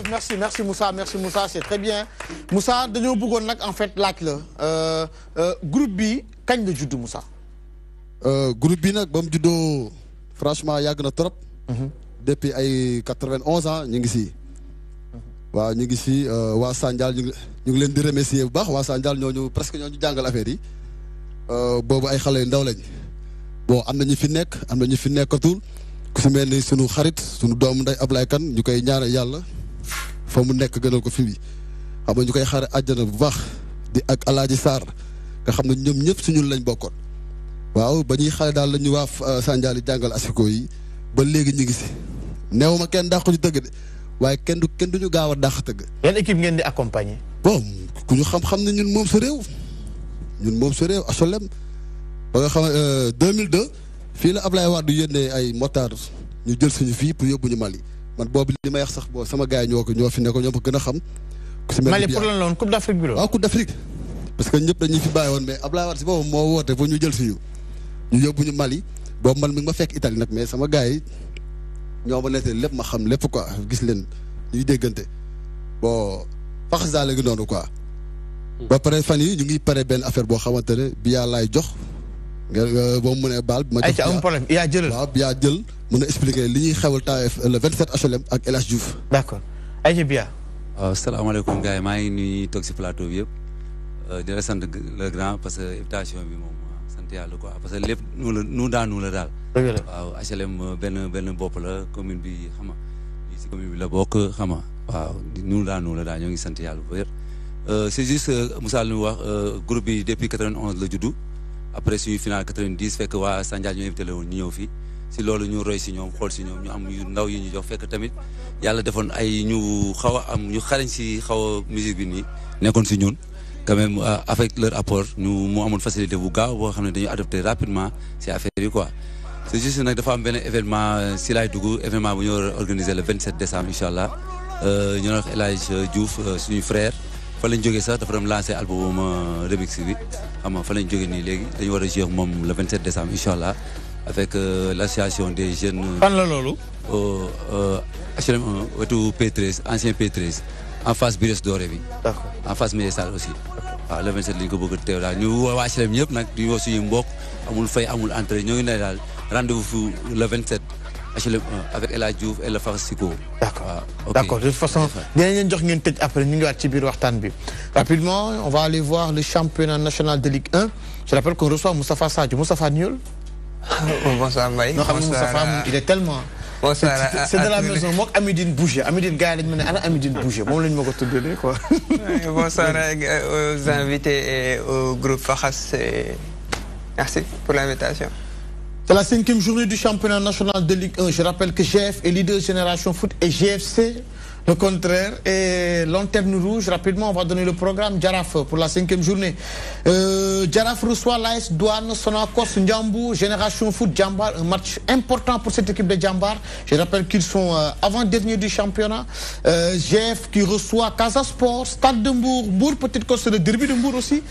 merci Moussa, c'est très bien. Moussa, dañoo bëggoon nag en fait laaj la groupe bi kañ la judd Moussa. Groupe bi nag ba mu juddoo franchement yàgg na trop. Depuis ay 91 ans ñu ngi si. waaw ñu ngi si waa Sandial ñu ngi leen di remercier bu baax waa Sandial ñooñu presque ñooñu jàngal affaire yi boobu ay xale yu ndaw lañ bon am na ñu fi nekk am na ñu fi nekkatul ku si mel ni sunu xarit sunu doomu nday Ablaye Kane ñu koy ñaanal yàlla fa mu nekk gënal ko fi bi xam nga ñu koy xaare àjjana bu baax di ak Alaaji Sarr nga xam ne ñoom ñëpp suñu lañ bokkoon waaw ba ñuy xale daal la ñu waa Sandial yi jàngal asiko yi ba léegi ñu ngi si neew ma kenn dàqu ñu tëgg de waaye kenn du ñu gaaw a dàq tëgg. yan équipe ngeen di accompagner. bon ku ñu xam-xam ne ñun moom sa réew HLM ba nga xam 2002 fii la Ablaye Wade yónnee ay motard ñu jël suñu fii pour yóbbu ñu Mali man boobu li may wax sax boo sama gars yi ñoo fi nekkoon ñoo ko gën a xam. Mali pour lan la woon Coupe d'Afrique bi la. waaw Coupe d'Afrique parce que ñëpp dañuy fi bàyyi woon mais Ablaye Wade si boobu moo woote pour ñu jël suñu ñu yóbbu ñu Mali boobu man mi ngi ma fekk Italie nag mais sama gars yi ñoo ma nettali lépp ma xam lépp quoi gis leen ñuy déggante bon fax daal léegi noonu quoi. ba pare fan yi ñu ngi pare benn affaire boo xamante ne bi yaa laay jox nga boo mu mënee baal. ma jox am problème yaa jëlal waaw bi yaa jël mën a expliquer li ñuy xewal temps le 27 HLM ak El Hadj Diouf. d'accord ayca Biya. waaw salaamaaleykum gars yi maa ngi nuyu toog si plateau bi yëpp di la sant le grand parce que invitation bi moom sant yàlla quoi parce que lépp nu la daal. waaw HLM benn bopp la commune bi xam nga si commune bi la bokk xam nga waaw nu la daal ñoo ngi sant yàlla bu wér. c'est juste Moussa lu wax groupe bi depuis 91 la juddu après suñu final 90 fekk waa Sandial ñu invité la woon ñu ñëw fii si loolu ñu roy si ñoom xool si ñoom ñu am yu ndaw yi ñu jox fekk tamit yàlla defoon ay ñu xaw a am ñu xarañ si xaw a musique bi nii nekkoon si ñun quand même avec leur apport mu amoon facilité bu gaaw boo xam ne dañu adopté rapidement si affaire yi quoi. c'est juste nag dafa am benn événement si laay dugg événement bu ñu war a organiser le 27 décembre incha allah ñu wax El Hadj Diouf suñu frère fa lañ jógee sax dafa doon lancé album remix bi xam nga fa lañ jógee nii léegi dañu war a jouer moom le 27 décembre incha allah avec l'association des jeunes. fan la loolu. HLM 1 wetu P13 ancien P13 en face Bires Doré bi. d'accord en face Médesal aussi. waaw le 27 lañ ko bëgg a teew daal ñu woo waa HLM ñëpp nag di woo suñu mbokk amul fay amul entrée ñoo ngi ne daal rendez-vous le 27 HLM 1 avec El Hadj Diouf et le Farcico. D'accord. D'accord. De toute façon, après, rapidement, on va aller voir le championnat national de Ligue 1. Je rappelle qu'on reçoit Moustapha Sadio. Moustapha Niol. Bonsoir, Mbaye. Moustapha, il est tellement. C'est de la maison. Moi, Amidine Bouger. Amidine Gaël, Amidine Bouger. Moi, je vais te donner quoi. Bonsoir aux invités et au groupe Fahas. Merci pour l'invitation. C'est la 5e journée du championnat national de Ligue 1. Je rappelle que GF est leader Génération Foot et GFC le contraire. Et Lanterne Rouge, rapidement, on va donner le programme Djaraf pour la 5e journée. Djaraf reçoit l'AS Douane, Sonacos, Ndiambou, Génération Foot, Djambar. Un match important pour cette équipe de Djambar. Je rappelle qu'ils sont avant-dernier du championnat. GF qui reçoit Casa Sport, Stade de Mbour, Mbour, peut-être que c'est le derby de Mbour aussi.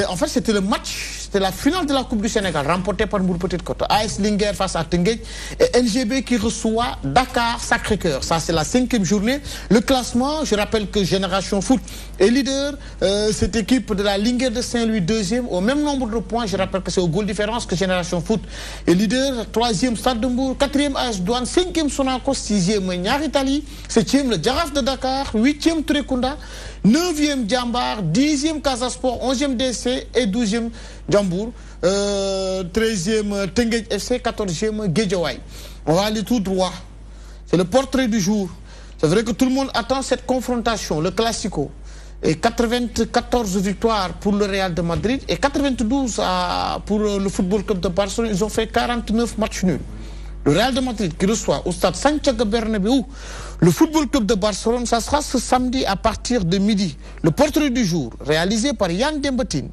En fait, c'était le match. C'était la finale de la Coupe du Sénégal, remportée par Mbour Petite Côte. AS Linguère face à Tenguet. Et NGB qui reçoit Dakar Sacré-Cœur. Ça, c'est la 5e journée. Le classement, je rappelle que Génération Foot est leader. Cette équipe de la Linguère de Saint-Louis, 2e, au même nombre de points. Je rappelle que c'est au goal différence que Génération Foot est leader. 3e, Stade de Mbour. 4e, AS Douane. 5e, Sonacos. 6e, Niar Italie. 7e, le Djaraf de Dakar. 8e, Turekunda. 9e, Djambar. 10e, Casasport. 11e, DC. Et 12e, Djambour. 13e, Tenguet FC. 14e, Guédiawaye. On va aller tout droit. C'est le portrait du jour. C'est vrai que tout le monde attend cette confrontation, le Classico. Et 94 victoires pour le Real de Madrid et 92 pour le Football Club de Barcelone. Ils ont fait 49 matchs nuls. Le Real de Madrid qui reçoit au stade Santiago Bernabéu le Football Club de Barcelone, ça sera ce samedi à partir de midi. Le portrait du jour, réalisé par Yann Dembatine.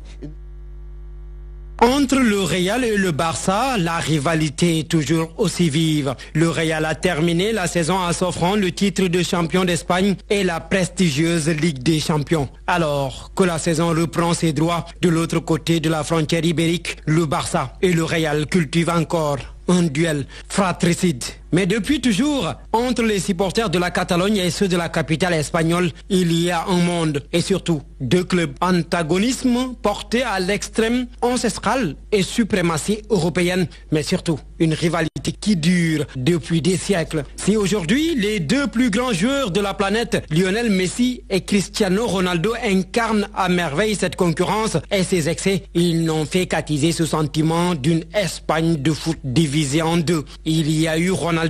Entre le Real et le Barça, la rivalité est toujours aussi vive. Le Real a terminé la saison en s'offrant le titre de champion d'Espagne et la prestigieuse Ligue des Champions. Alors que la saison reprend ses droits de l'autre côté de la frontière ibérique, le Barça et le Real cultivent encore un duel fratricide. Mais depuis toujours, entre les supporters de la Catalogne et ceux de la capitale espagnole, il y a un monde et surtout 2 clubs. Antagonisme porté à l'extrême ancestral et suprématie européenne, mais surtout une rivalité qui dure depuis des siècles. Si aujourd'hui, les 2 plus grands joueurs de la planète, Lionel Messi et Cristiano Ronaldo, incarnent à merveille cette concurrence et ses excès, ils n'ont fait qu'attiser ce sentiment d'une Espagne de foot divisée en 2. Il y a eu Ronaldo,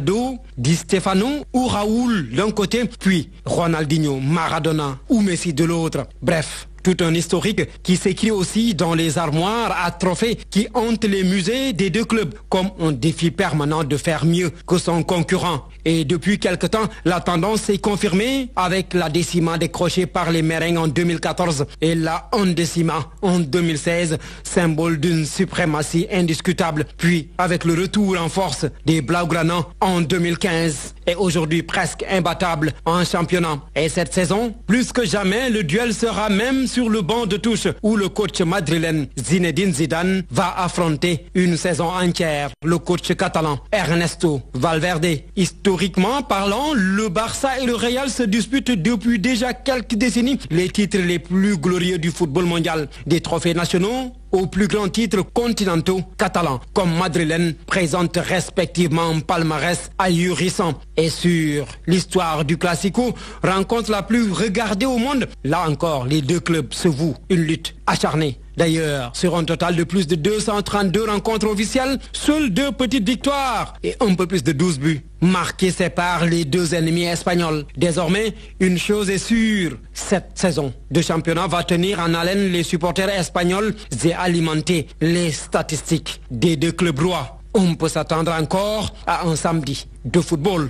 Di Stefano ou Raoul d'un côté, puis Ronaldinho, Maradona ou Messi de l'autre. Bref, tout un historique qui s'écrit aussi dans les armoires à trophées qui hantent les musées des 2 clubs, comme un défi permanent de faire mieux que son concurrent. Et depuis quelque temps, la tendance s'est confirmée avec la décima décrochée par les Merengues en 2014 et la undécima en 2016, symbole d'une suprématie indiscutable. Puis avec le retour en force des Blaugrana en 2015 et aujourd'hui presque imbattable en championnat. Et cette saison, plus que jamais, le duel sera même sur le banc de touche où le coach madrilène Zinedine Zidane va affronter une saison entière le coach catalan Ernesto Valverde. Historiquement parlant, le Barça et le Real se disputent depuis déjà quelques décennies les titres les plus glorieux du football mondial, des trophées nationaux aux plus grands titres continentaux catalans, comme madrilène, présentent respectivement un palmarès ahurissant. Et sur l'histoire du Classico, rencontre la plus regardée au monde, là encore, les 2 clubs se vouent une lutte acharnée. D'ailleurs, sur un total de plus de 232 rencontres officielles, seules 2 petites victoires et un peu plus de 12 buts marqués séparent les 2 ennemis espagnols. Désormais, une chose est sûre, cette saison de championnat va tenir en haleine les supporters espagnols et alimenter les statistiques des 2 clubs rois. On peut s'attendre encore à un samedi de football.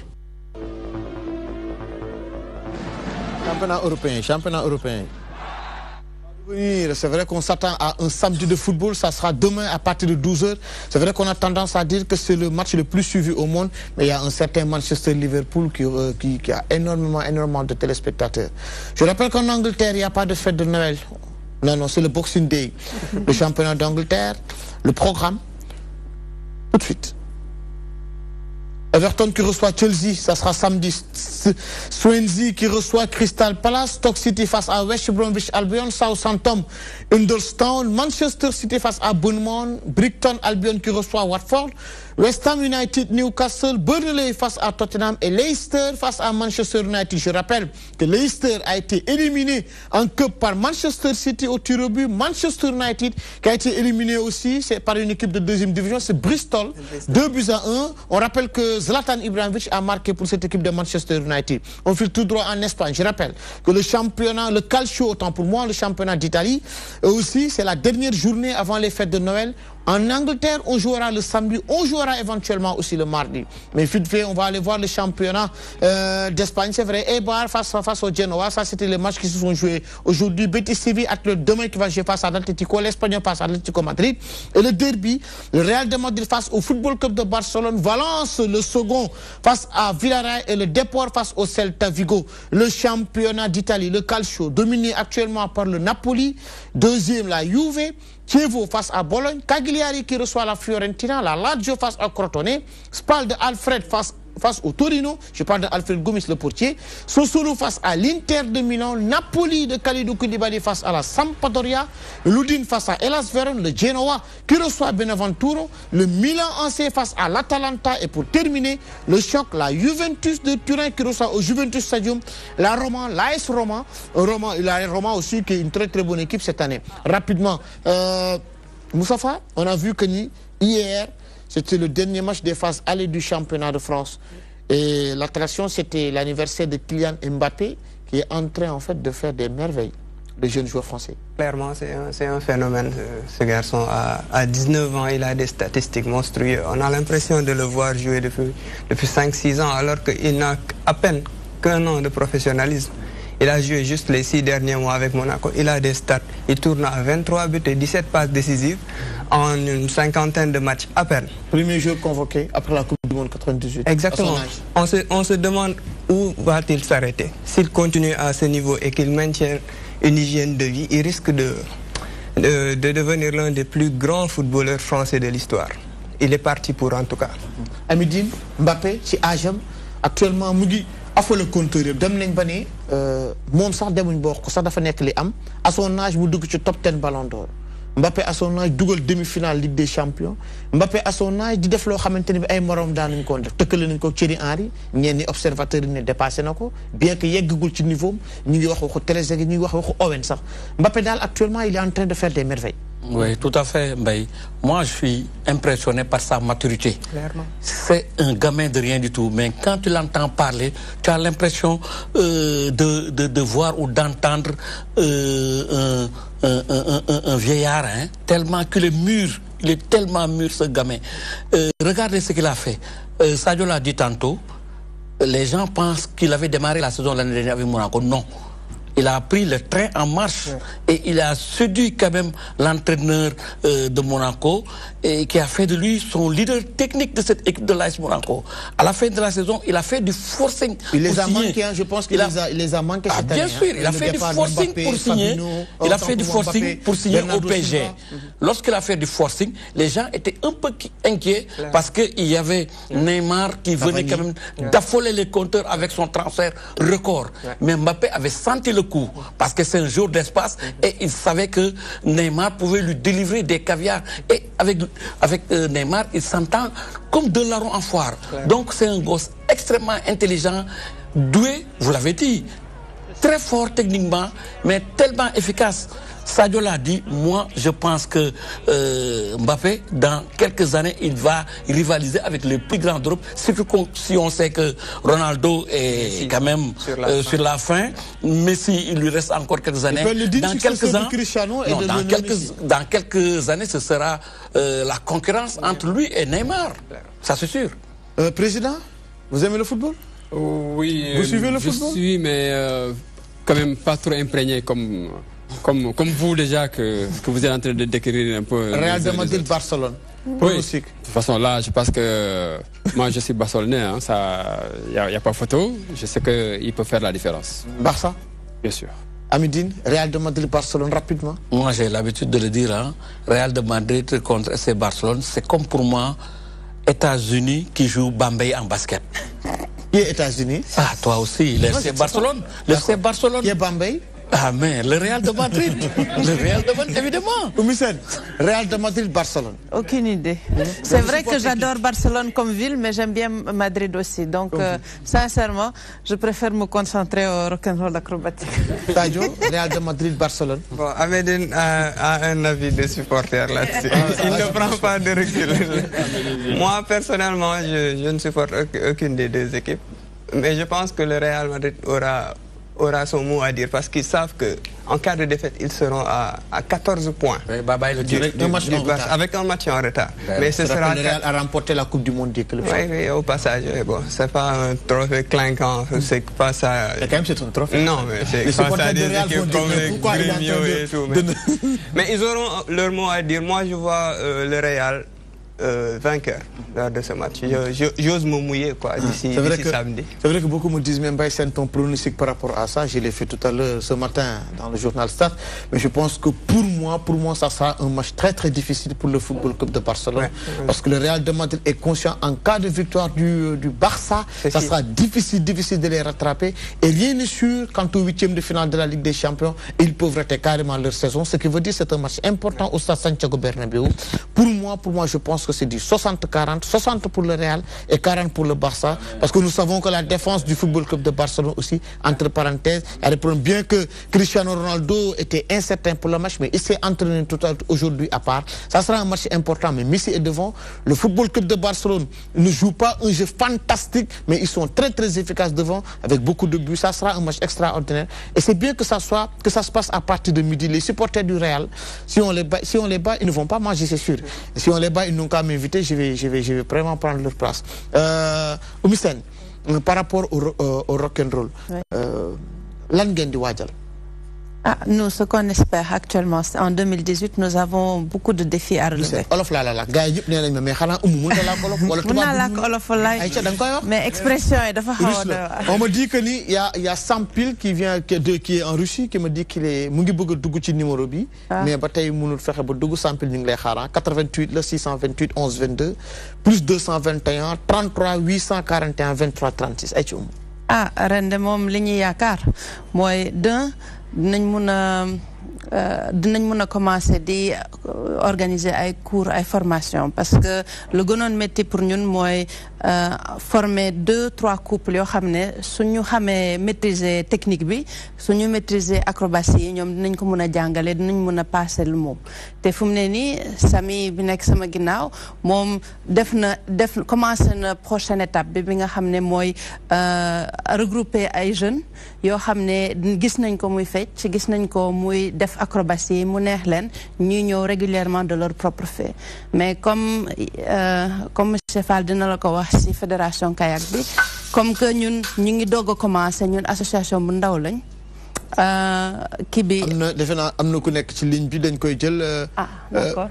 Championnat européen. C'est vrai qu'on s'attend à un samedi de football, ça sera demain à partir de 12h. C'est vrai qu'on a tendance à dire que c'est le match le plus suivi au monde, mais il y a un certain Manchester-Liverpool qui a énormément de téléspectateurs. Je rappelle qu'en Angleterre, il n'y a pas de fête de Noël. Non, c'est le Boxing Day. Le championnat d'Angleterre, le programme, tout de suite. Everton qui reçoit Chelsea, ça sera samedi. Swansea qui reçoit Crystal Palace. Stoke City face à West Bromwich Albion. Southampton, Huddersfield. Manchester City face à Bournemouth. Brighton Albion qui reçoit Watford. West Ham United, Newcastle. Burnley face à Tottenham. Et Leicester face à Manchester United. Je rappelle que Leicester a été éliminé en cup par Manchester City au tir au but. Manchester United qui a été éliminé aussi par une équipe de 2e division, c'est Bristol. 2-1. On rappelle que Zlatan Ibrahimovic a marqué pour cette équipe de Manchester United. On file tout droit en Espagne. Je rappelle que le championnat, le calcio, autant pour moi, le championnat d'Italie, aussi, c'est la dernière journée avant les fêtes de Noël. En Angleterre, on jouera le samedi, on jouera éventuellement aussi le mardi. Mais vite fait, on va aller voir le championnat d'Espagne, c'est vrai. Eibar face au Genoa, ça c'était les matchs qui se sont joués aujourd'hui. Betis Séville, demain qui va jouer face à l'Atlético, l'Espagnol face à l'Atlético Madrid. Et le derby, le Real de Madrid face au Football Club de Barcelone, Valence le second face à Villarreal et le Depor face au Celta Vigo. Le championnat d'Italie, le calcio, dominé actuellement par le Napoli. 2e, la Juve. Chievo face à Bologne, Cagliari qui reçoit la Fiorentina, la Lazio face à Crotone, Spal de Alfred face au Torino, je parle de Alfred Gomis le portier, Sassuolo face à l'Inter de Milan, Napoli de Kalidou Koulibaly face à la Sampdoria, l'Udine face à Hellas Verona, le Genoa qui reçoit Beneventuro, le Milan AC face à l'Atalanta et pour terminer, le choc, la Juventus de Turin qui reçoit au Juventus Stadium, la Roma, l'AS Roma, la Roma aussi qui est une très bonne équipe cette année. Rapidement, Moussafa, on a vu que hier, c'était le dernier match des phases allées du championnat de France. Et l'attraction, c'était l'anniversaire de Kylian Mbappé, qui est en train en fait de faire des merveilles, le jeune joueur français. Clairement, c'est un phénomène. Ce garçon, à 19 ans, il a des statistiques monstrueuses. On a l'impression de le voir jouer depuis 5-6 ans, alors qu'il n'a à peine qu'un an de professionnalisme. Il a joué juste les 6 derniers mois avec Monaco. Il a des stats. Il tourne à 23 buts et 17 passes décisives en une 50aine de matchs à peine. Premier jeu convoqué après la Coupe du Monde 98. Exactement. On se demande où va-t-il s'arrêter. S'il continue à ce niveau et qu'il maintient une hygiène de vie, il risque de devenir l'un des plus grands footballeurs français de l'histoire. il est parti pour en tout cas. Amidine, Mbappé, ci âge am actuellement mu ngi affolé compteur yëpp dem nañ ba ne moom sax demuñ ba wax ko sax dafa nekk li am à son âge mu dugg ci top 10 Ballon d'Or. Mbappé à son âge dugal demi-finale Ligue des Champions Mbappé à son âge di def loo xamante ni bi ay morom daanuñ ko def tëkkale nañ ko Thierry Henry ñenn ñi observateurs yi ne dépassé na ko bien que yeggagul ci niveau ñu ngi wax waxu Trezeguet ñu ngi wax waxu Owen sax Mbappé daal actuellement il est en train de faire des merveilles. Oui, tout à fait, Mbaye. Moi, je suis impressionné par sa maturité. Clairement. C'est un gamin de rien du tout. Mais quand tu l'entends parler, tu as l'impression de voir ou d'entendre un vieillard, hein, tellement qu'il est mûr. Il est tellement mûr, ce gamin. Regardez ce qu'il a fait. Sadio l'a dit tantôt. Les gens pensent qu'il avait démarré la saison l'année dernière avec Monaco. Non. Il a pris le train en marche et il a séduit quand même l'entraîneur de Monaco et qui a fait de lui son leader technique de cette équipe de l'AS Monaco. À la fin de la saison, il a fait du forcing. Il les a manqués, hein, je pense qu'il les a manqués cette année. Bien sûr, il a fait du forcing pour signer. Il a fait du forcing pour signer au PSG. Lorsqu'il a fait du forcing, les gens étaient un peu inquiets parce qu'il y avait Neymar qui venait quand même d'affoler les compteurs avec son transfert record. Mais Mbappé avait senti le coup parce que c'est un jour d'espace et il savait que Neymar pouvait lui délivrer des caviars et avec Neymar il s'entend comme deux larrons en foire. Donc c'est un gosse extrêmement intelligent, doué, vous l'avez dit, très fort techniquement mais tellement efficace. Sadio l'a dit, moi je pense que Mbappé, dans quelques années, il va rivaliser avec les plus grands d'Europe, surtout si on sait que Ronaldo est quand même sur la fin. Messi, il lui reste encore quelques années. Dans quelques années, ce sera la concurrence entre lui et Neymar. Ça c'est sûr. Président, vous aimez le football? Oui, vous suivez le football? Je suis, mais quand même pas trop imprégné comme vous déjà que vous êtes en train de décrire un peu. Real de Madrid, Barcelone. Oui. De toute façon là, je pense que moi je suis barcelonais, hein, ça, y a pas photo. Je sais qu'il peut faire la différence. Barça. Bien sûr. Amidine, Real de Madrid, Barcelone, rapidement. Moi j'ai l'habitude de le dire, hein. Real de Madrid contre FC Barcelone, c'est comme pour moi États-Unis qui joue Bambey en basket. Qui est États-Unis? Ah, toi aussi, le FC Barcelone. Le FC Barcelone. Qui est Bambey? Ah mais le Real de Madrid. Le Real de Madrid, évidemment. Oumissène, Real de Madrid, Barcelone. Aucune idée. C'est vrai que j'adore Barcelone comme ville, mais j'aime bien Madrid aussi. Donc, sincèrement, je préfère me concentrer au rock'n'roll acrobatique. Sadio, Real de Madrid, Barcelone. Bon, Amédine a un avis de supporter là-dessus. Il ne prend pas de recul. Moi, personnellement, je ne supporte aucune des deux équipes. Mais je pense que le Real Madrid aura son mot à dire parce qu'ils savent qu'en cas de défaite, ils seront à 14 points. Avec un match en retard. Mais ce sera le Real a remporté la Coupe du Monde des clubs. Oui, au passage. Bon, c'est pas un trophée clinquant. C'est pas ça. C'est quand même c'est un trophée. Non, mais c'est pas ça des équipes comme les Grêmio et tout. Mais ils auront leur mot à dire. Moi, je vois le Real vainqueur lors de ce match. J'ose me mouiller d'ici samedi. C'est vrai que beaucoup me disent même c'est ton pronostic par rapport à ça. Je l'ai fait tout à l'heure ce matin dans le journal Stade. Mais je pense que pour moi ça sera un match très très difficile pour le Football Club de Barcelone. Parce que le Real de Madrid est conscient en cas de victoire du Barça, ça sera difficile de les rattraper. Et rien n'est sûr quant au 8e de finale de la Ligue des Champions. Ils peuvent rater carrément leur saison. Ce qui veut dire que c'est un match important au stade Santiago Bernabéu. Pour moi je pense que c'est du 60-40, 60 pour le Real et 40 pour le Barça, parce que nous savons que la défense du Football Club de Barcelone aussi, entre parenthèses, il y a des problèmes, bien que Cristiano Ronaldo était incertain pour le match, mais il s'est entraîné tout aujourd'hui à part. Ça sera un match important, mais Messi est devant. Le Football Club de Barcelone ne joue pas un jeu fantastique, mais ils sont très très efficaces devant, avec beaucoup de buts. Ça sera un match extraordinaire. Et c'est bien que ça se passe à partir de midi. Les supporters du Real, si on les bat, ils ne vont pas manger, c'est sûr. Si on les bat, ils n'ont qu'à m'inviter, je vais vraiment prendre leur place. Oumissène, par rapport au rock'n'roll, lan ngeen di waajal Nous, ce qu'on espère actuellement, en 2018, nous avons beaucoup de défis à relever. Mais expression est on me dit qu'il y a Sampil qui est en Russie, qui me dit qu'il est numéro bi, mais bataille mënul fexé ba dugg Sampil ñu ngi lay xaar 88 le 628 11 22 plus 221 33 841 23 36 ay ci rende moom li ñuy yaakaar mooy dinañ mun a commencer di organiser ay cours ay formation parce que le gënoon métti pour ñun mooy former 2-3 couples yoo xam ne suñu xamee maîtriser technique bi suñu maîtriser acrobatie yi ñoom dinañ ko mun a jàngale dinañ mun a passer le mot te fu mu ne nii Samy bi nekk sama ginnaaw moom commencé na prochaine étape bi nga xam ne mooy regrouper ay jeunes yoo xam ne gis nañ ko muy fecc gis nañ ko muy def acrobatie mu neex leen ñuy ñëw régulièrement de leur propre fait mais comme monsieur Fall dina la ko wax ci fédération kayak bi comme que ñun ñu ngi doog a commencé ñun association bu ndaw lañ kii bi defe naa am na ku nekk ci ligne bi dañ koy jël d'accord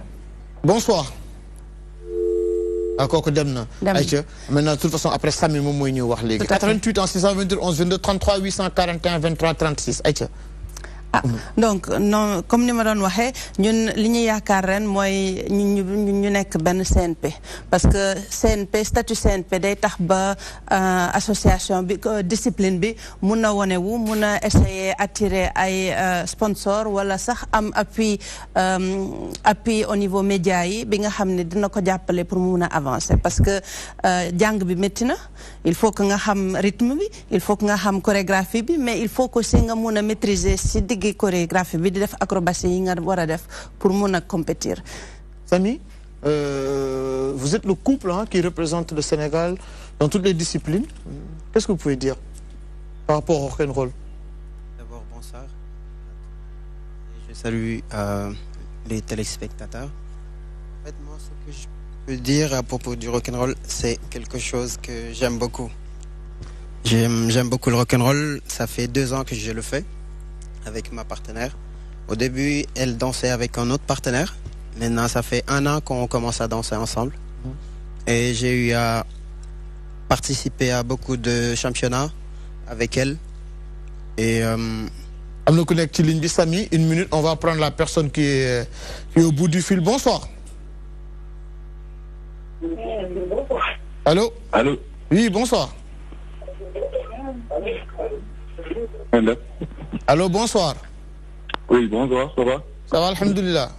bonsoir kooku dem na ayca maintenant de toute façon après Samy moom mooy ñëw wax léegi 88 en 622 11 22 33 841 23 36 ayca donc non comme ni ma doon waxee ñun li ñu yaakaar ren mooy ñu nekk benn CNP parce que CNP statut CNP day tax ba association bi discipline bi mun a wone wu mun a essayer attirer ay sponsor wala sax am appui au niveau média yi bi nga xam ne dina ko jàppale pour mu mun a avancer parce que jàng bi métti na il faut que nga xam rythme bi il faut que nga xam chorégraphie bi mais il faut que aussi nga mun a maîtriser si chorégraphie bi di def acrobatie yi nga war a def pour mun a compétir. Samy, vous êtes le couple qui représente le Sénégal dans toutes les disciplines. Qu'est-ce que vous pouvez dire par rapport au rock'n'roll? D'abord, bonsoir. Je salue les téléspectateurs. En fait, moi, ce que je peux dire à propos du rock'n'roll, c'est quelque chose que j'aime beaucoup. J'aime beaucoup le rock'n'roll. Ça fait 2 ans que je le fais avec ma partenaire. Au début, elle dansait avec un autre partenaire. Maintenant, ça fait 1 an qu'on commence à danser ensemble. Et j'ai eu à participer à beaucoup de championnats avec elle. Et Amno connecte ligne Samy, 1 minute, on va prendre la personne qui est au bout du fil. Bonsoir. Allô? Allô? Oui, bonsoir. Allô, bonsoir. Oui, bonsoir, ça va? Ça va, alhamdoulilah.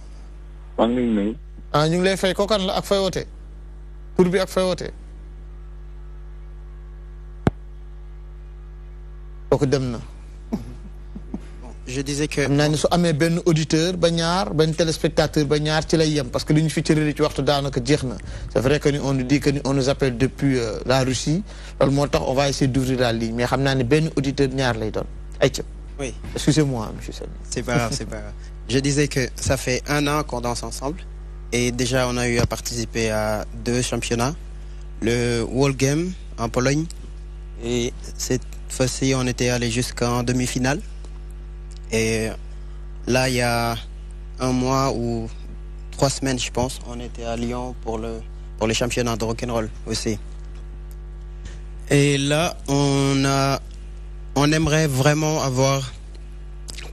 maa ngi nuyu. ñu ngi lay fay kookan la ak fay woote pour bi ak fay woote kooku dem na. Je disais que naa ni su amee benn auditeur ba ñaar benn téléspectateur ba ñaar ci lay yem parce que li ñu fi cërale ci waxtu daanaka jeex na c'est vrai que on nous dit que on nous appelle depuis la Russie loolu moo tax on va essayer d'ouvrir la ligne mais xam naa ne benn auditeur ñaar lay doon ayca. Oui. Excusez-moi, monsieur Samy. C'est pas grave, c'est pas grave. Je disais que ça fait 1 an qu'on danse ensemble et déjà on a eu à participer à 2 championnats, le World Game en Pologne et cette fois-ci on était allé jusqu'en demi-finale et là il y a 1 mois ou 3 semaines je pense on était à Lyon pour les championnats de rock'n'roll aussi et là on aimerait vraiment avoir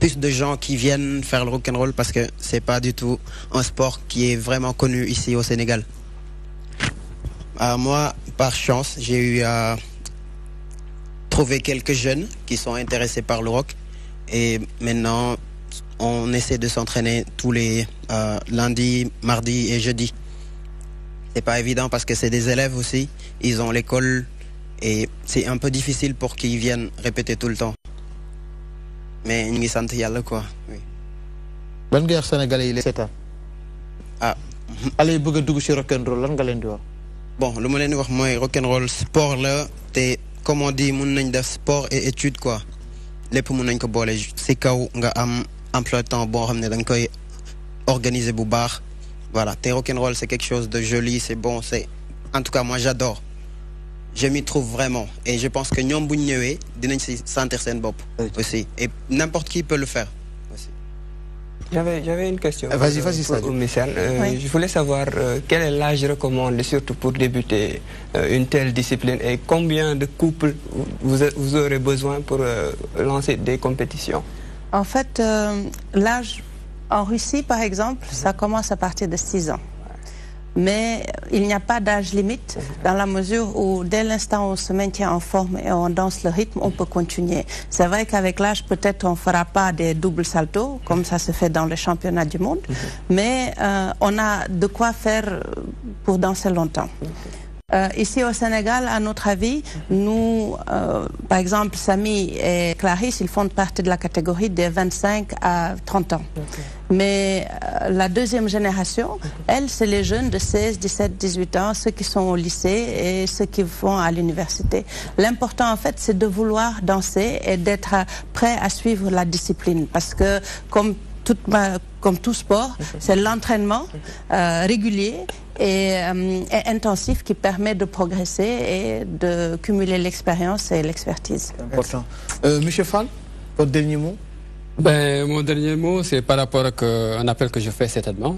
plus de gens qui viennent faire le rock'n'roll parce que c'est pas du tout un sport qui est vraiment connu ici au Sénégal. Moi, par chance, j'ai eu à trouver quelques jeunes qui sont intéressés par le rock et maintenant on essaie de s'entraîner tous les lundis, mardis et jeudis. C'est pas évident parce que c'est des élèves aussi, ils ont l'école et c'est un peu difficile pour qu'ils viennent répéter tout le temps. Mais ñu ngi sant yàlla quoi. Oui. ban nga wax sénégalais yi lay seetaan. allez bëgg a dugg ci rock'n'roll lan nga leen di wax. Bon lu ma leen di wax mooy rock'n'roll sport la te comme on dit mun nañ def sport et étude quoi lépp mun nañ ko boole ci kaw nga am emploi de temps boo xam ne da nga koy organiser bu baax voilà te rock'n'roll c'est quelque chose de joli c'est bon c'est en tout cas moi j'adore. Je m'y trouve vraiment et je pense que ñoom bu ñu ñëwee dinañ ci sentir seen bopp aussi et n'importe qui peut le faire aussi. J'avais une question. Vas-y, pour Michel. Je voulais savoir quel est l'âge recommandé, surtout pour débuter une telle discipline, et combien de couples vous aurez besoin pour lancer des compétitions? En fait, l'âge en Russie, par exemple, ça commence à partir de 6 ans. Mais il n'y a pas d'âge limite dans la mesure où dès l'instant où on se maintient en forme et on danse le rythme, on peut continuer. C'est vrai qu'avec l'âge, peut-être on ne fera pas des doubles saltos comme ça se fait dans les championnats du monde, mais on a de quoi faire pour danser longtemps. Ici au Sénégal, à notre avis, nous, par exemple, Samy et Clarisse, ils font partie de la catégorie des 25 à 30 ans. Mais la deuxième génération, elle, c'est les jeunes de 16, 17, 18 ans, ceux qui sont au lycée et ceux qui vont à l'université. L'important, en fait, c'est de vouloir danser et d'être prêt à suivre la discipline. Parce que, comme tout sport, c'est l'entraînement régulier et intensif qui permet de progresser et de cumuler l'expérience et l'expertise. Important. Monsieur Fall, votre dernier mot? Mon dernier mot, c'est par rapport à un appel que je fais certainement.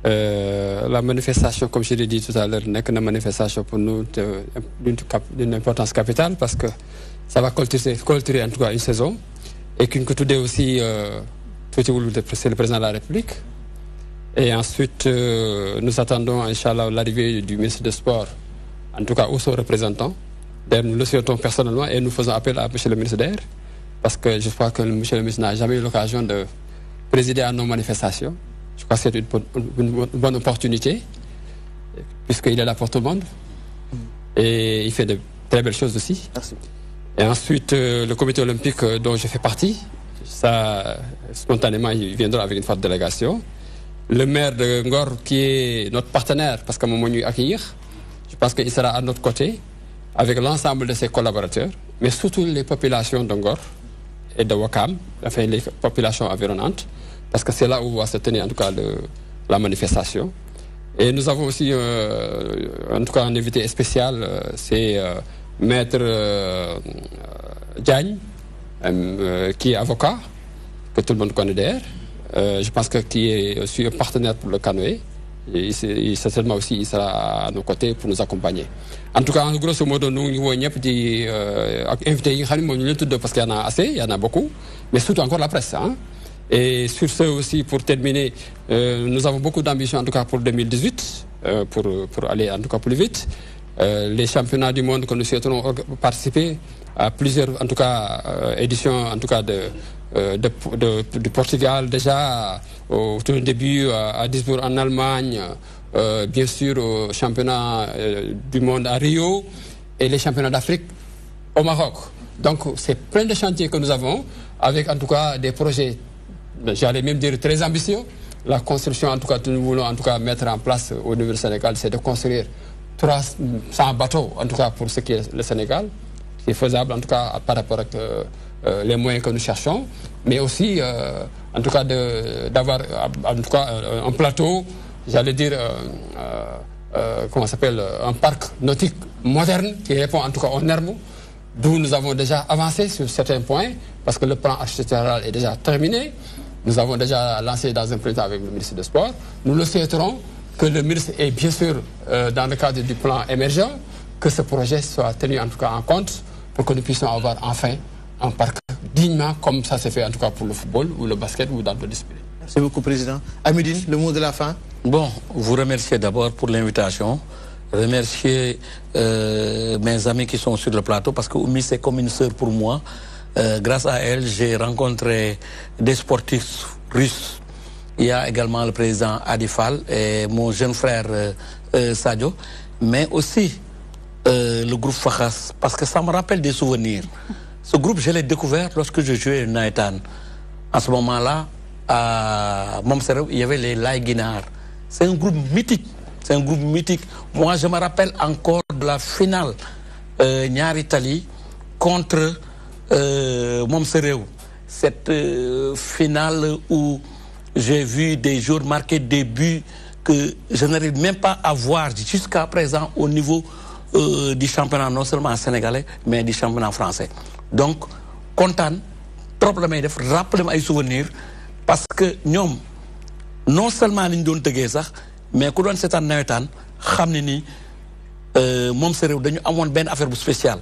La manifestation, comme je l'ai dit tout à l'heure, n'est qu'une manifestation pour nous d'une importance capitale parce que ça va clôturer en tout cas une saison et qu'une côté aussi, c'est le président de la République. Et ensuite, nous attendons, Inch'Allah, l'arrivée du ministre des Sports, en tout cas, ou son représentant. D'ailleurs, nous le souhaitons personnellement et nous faisons appel à M. le ministre d'air, parce que je crois que M. le ministre n'a jamais eu l'occasion de présider à nos manifestations. Je crois que c'est une bonne opportunité, puisqu'il est là pour tout le monde. Et il fait de très belles choses aussi. Merci. Et ensuite, le comité olympique dont je fais partie, ça, spontanément, il viendra avec une forte délégation. Le maire de Ngor, qui est notre partenaire, parce qu'à un moment nous accueillir, je pense qu'il sera à notre côté, avec l'ensemble de ses collaborateurs, mais surtout les populations de Ngor et de Wakam, enfin les populations environnantes, parce que c'est là où va se tenir en tout cas la manifestation. Et nous avons aussi en tout cas un invité spécial, c'est Maître Diagne, qui est avocat, que tout le monde connaît d'ailleurs. Je pense qu'il est aussi un partenaire pour le canoë. Et certainement aussi, il sera à nos côtés pour nous accompagner. En tout cas, grosso modo, nous avons invités parce qu'il y en a assez, il y en a beaucoup, mais surtout encore la presse. Hein. Et sur ce aussi, pour terminer, nous avons beaucoup d'ambition en tout cas pour 2018, pour aller en tout cas plus vite. Les championnats du monde que nous souhaitons participer à plusieurs en tout cas éditions en tout cas du Portugal déjà au tout début à Duisburg en Allemagne, bien sûr au championnat du monde à Rio et les championnats d'Afrique au Maroc. Donc c'est plein de chantiers que nous avons avec en tout cas des projets, j'allais même dire très ambitieux. La construction en tout cas que nous voulons en tout cas mettre en place au niveau du Sénégal, c'est de construire 300 bateaux en tout cas pour ce qui est le Sénégal. C'est faisable en tout cas par rapport à les moyens que nous cherchons, mais aussi en tout cas d'avoir en tout cas un plateau, j'allais dire comment ça s'appelle, un parc nautique moderne qui répond en tout cas aux normes, d'où nous avons déjà avancé sur certains points parce que le plan architectural est déjà terminé. Nous avons déjà lancé dans un premier temps avec le ministre des Sports. Nous le souhaiterons que le ministre est bien sûr dans le cadre du plan émergent, que ce projet soit tenu en tout cas en compte pour que nous puissions avoir enfin un parc dignement comme ça s'est fait en tout cas pour le football ou le basket ou dans d'autres disciplines. Merci beaucoup, Président. Amidine, le mot de la fin. Bon, vous remercier d'abord pour l'invitation. Remercier mes amis qui sont sur le plateau parce que Oumi c'est comme une sœur pour moi. Grâce à elle, j'ai rencontré des sportifs russes. Il y a également le président Adifal et mon jeune frère Sadio, mais aussi le groupe Fakhas, parce que ça me rappelle des souvenirs. Ce groupe, je l'ai découvert lorsque je jouais Naïtan. En ce moment-là, à Momserew, il y avait les Laïguinars. C'est un groupe mythique. C'est un groupe mythique. Moi, je me rappelle encore de la finale Niar Italie contre Momserew. Cette finale où j'ai vu des joueurs marquer des buts que je n'arrive même pas à voir jusqu'à présent au niveau du championnat non seulement sénégalais, mais du championnat français. Donc, content, trop la may def, rappelez-moi ay souvenirs parce que ñoom non seulement li ñu doon tëggee sax mais ku doon seetaan nawetaan xam ne ni moom sa réew dañu amoon benn affaire bu spéciale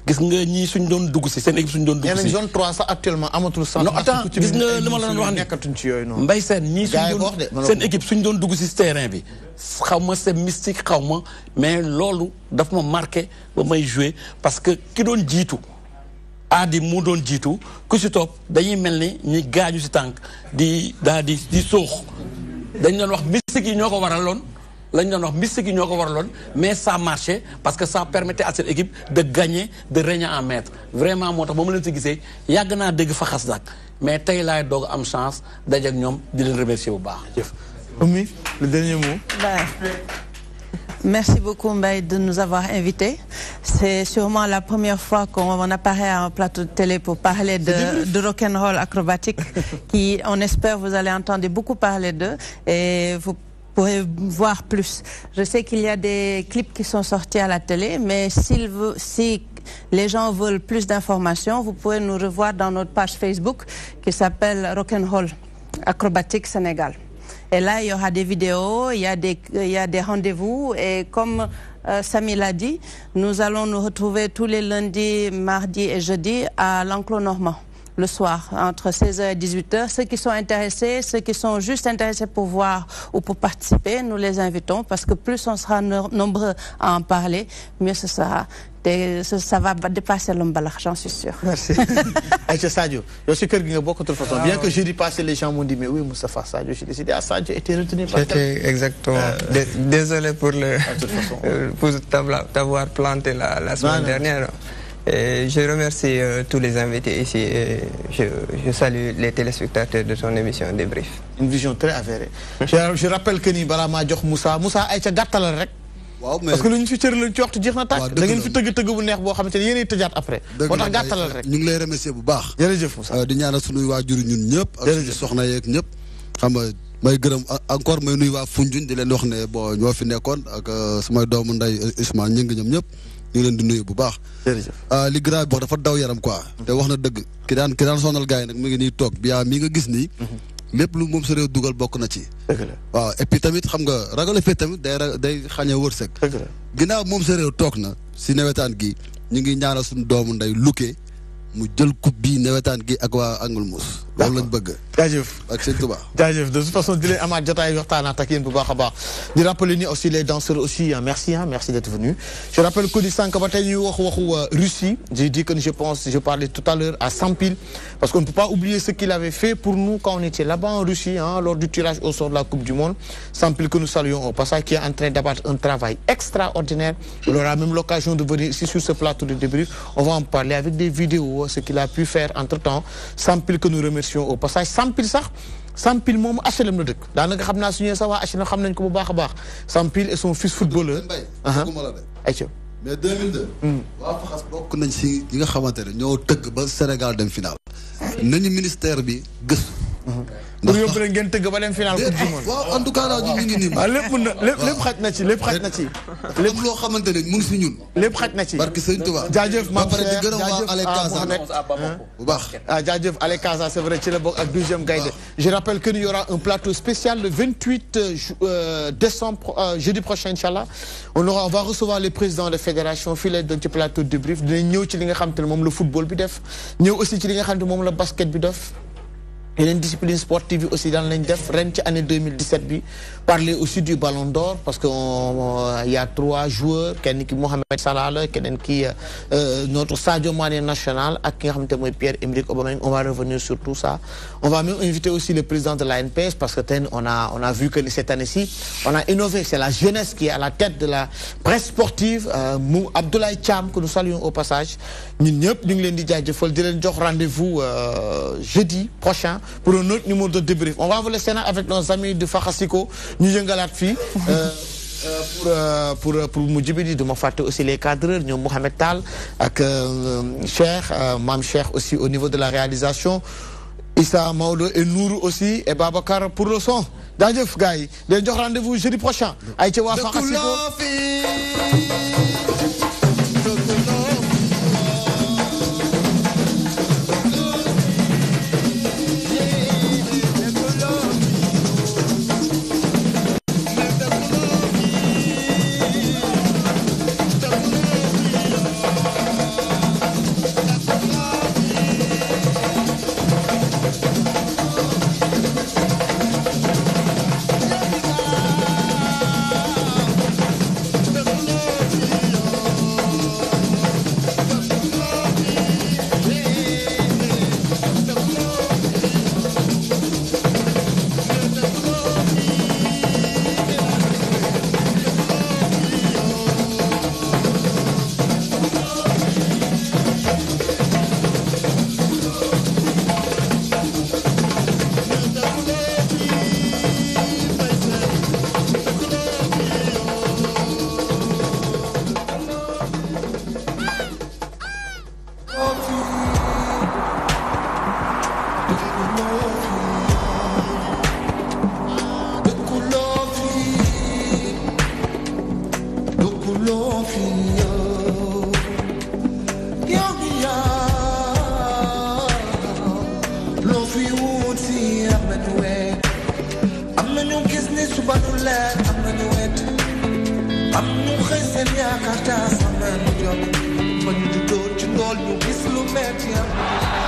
gis nga ñii suñ doon dugg si seen équipe suñ doon dugg si. zone 3 sax actuellement amatul centre. non attends gis nga li ma la doon wax ni Mbaye Sène ñii suñ doon seen équipe suñ doon dugg si terrain bi xaw ma c'est mystique xaw ma mais loolu daf ma marqué ba may jouer parce que ki doon jiitu aadi mu doon jiitu ku si topp dañuy mel ni ñi gaañu si tànk di daal di soox dañ doon wax mystique yi ñoo ko waraloon lañ doon wax mystique yi ñoo ko waraloon mais ça marchait parce que ça permettait à cette équipe de gagner de régner en maître vraiment moo tax ba ma leen si gisee yàgg naa dégg faxas nag mais tey laay doog am chance dajeek ñoom di leen remercier bu baax. Oumy, le dernier mot. Merci beaucoup Mbaye de nous avoir invités. C'est sûrement la première fois qu'on apparaît à un plateau de télé pour parler de rock'n'roll acrobatique qui, on espère, vous allez entendre beaucoup parler d'eux et vous pourrez voir plus. Je sais qu'il y a des clips qui sont sortis à la télé, mais si les gens veulent plus d'informations, vous pouvez nous revoir dans notre page Facebook qui s'appelle Rock'n'Roll Acrobatique Sénégal. Et là, il y aura des vidéos, il y a des rendez-vous. Et comme Samy l'a dit, nous allons nous retrouver tous les lundis, mardis et jeudis à l'Enclos Normand, le soir, entre 16h et 18h. Ceux qui sont intéressés, ceux qui sont juste intéressés pour voir ou pour participer, nous les invitons parce que plus on sera nombreux à en parler, mieux ce sera. Ça va dépasser l'emballage, j'en suis sûr. Merci. Aïcha Sadio, je suis quelqu'un de beaucoup de façon. Bien que jeudi passé, les gens m'ont dit, mais oui, Moustapha Sadio, j'ai décidé à Sadio était retenu par exactement. Désolé pour t'avoir planté la semaine dernière. Et je remercie tous les invités ici et je salue les téléspectateurs de ton émission Débrief. Une vision très avérée. Je rappelle que ni Barama Djok Moussa Aïcha Gattal rek. Parce que lu ñu fi cër lañ ci waxtu jeex na tàkk da ngeen fi tëgg bu neex boo xamante ne yéenay tëjaat après moo tax gàttalal rek ñu ngi lay remercier bu baax jërëjëf Moussa di ñaanal suñuy waajur ñun ñëpp ak suñu soxna yeeg ñëpp xam nga may gërëm encore may nuyu waa Foundiougne di leen wax ne bon ñoo fi nekkoon ak samay doomu nday Ousmane ñi ngi ñoom ñëpp ñu ngi leen di nuyu bu baax li grand bi wax dafa daw yaram quoi te wax na dëgg ki daan sonal gars yi nag mi ngi nii toog bi mi nga gis nii lépp lu moom sa réew dugal bokk na ci waaw et puis tamit xam nga ragale fee tamit day xañe wërsëg ginnaaw moom sa réew toog na si nawetaan gi ñu ngi ñaanal suñu doomu nday Luque mu jël coupe bii nawetaan gi ak waa Angle Mousse loolu lañ bëgg jaajëf ak sëñ Touba jaajëf de toute façon di leen amaat jotaay waxtaanaat ak yéen bu baax a baax di rappeler ni aussi les danseurs aussi merci merci d'être venus je rappelle que di sànq ba tey ñuy waxu Russie j'ai dit que je parlais tout à l'heure à Sampil parce qu'on ne peut pas oublier ce qu'il avait fait pour nous quand on était là-bas en Russie lors du tirage au sort de la Coupe du Monde Sampil que nous saluons au passage qui est en train d'abattre un travail extraordinaire il aura même l'occasion de venir ici sur ce plateau de débrief on va en parler avec des vidéos ce qu'il a pu faire entre-temps Sampil que nous remercions au passage Sampil sax Sampil moom HLM la dëkk daanaka xam naa suñu sax waa HLM xam nañ ko bu baax a baax Sampil et son fils footballeur ayca mais 2002 waa Faxas bokk nañ si ñi nga xamante ne ñoo tëgg ba Sénégal dem final nañu ministère bi gëstu pour yóbbu leen ngeen tëgg ba dem final coupe du monde waaw en tout cas daal ñu ngi nii lépp mën na lépp xaj na ci lépp xaj na ci lépp loo xamante ne mu ngi si ñun lépp xaj na ci barki sëñ Touba jaajëf ba pare di gërëm waa Ale Casa bu baax jaajëf Ale Casa c'est vrai ci la bokk ak 12e gaynde je rappelle que il y aura un plateau spécial le 28 décembre jeudi prochain inchallah on va recevoir les présidents de fédération fii lay doon ci plateau de débrief dinañ ñëw ci li nga xam te ne moom la football bi def ñëw aussi ci li nga xam te moom la basket bi def yeneen discipline sportive aussi dans lañ def ren ci année 2017 bi parler aussi du Ballon d'Or parce que il y a 3 joueurs kenn ki Mohamed Salah la keneen ki notre Sadio Mané national ak ki nga xamante mooy Pierre-Emerick Aubameyang on va revenir sur tout ça on va même inviter aussi le président de la NPS parce que on a vu que cette année-ci on a innové c'est la jeunesse qui est à la tête de la presse sportive Abdoulaye Thiam que nous saluons au passage ñun ñëpp ñu ngi leen di jaajëfal di leen jox rendez-vous jeudi prochain pour un autre numéro de débrief. On va vous laisser avec nos amis de Fakhasiko. Nous sommes fi pour Moudjibidi de m'affater aussi les cadreurs, nous Mohamed Tal, avec Cheikh, Mam Cheikh aussi au niveau de la réalisation. Issa Maodo et Nour aussi et Babacar pour le son. Dajef Gaï, de rendez-vous jeudi prochain. Aïe wa Fakhasiko. loo fi yow loo fi wut si am nañu wet am nañu gis ni suba du leer am nañu wet am ñu xëy seen yaakaar taas am nañu jot ba ñu juddoo ci ndool ñu gis lu metti am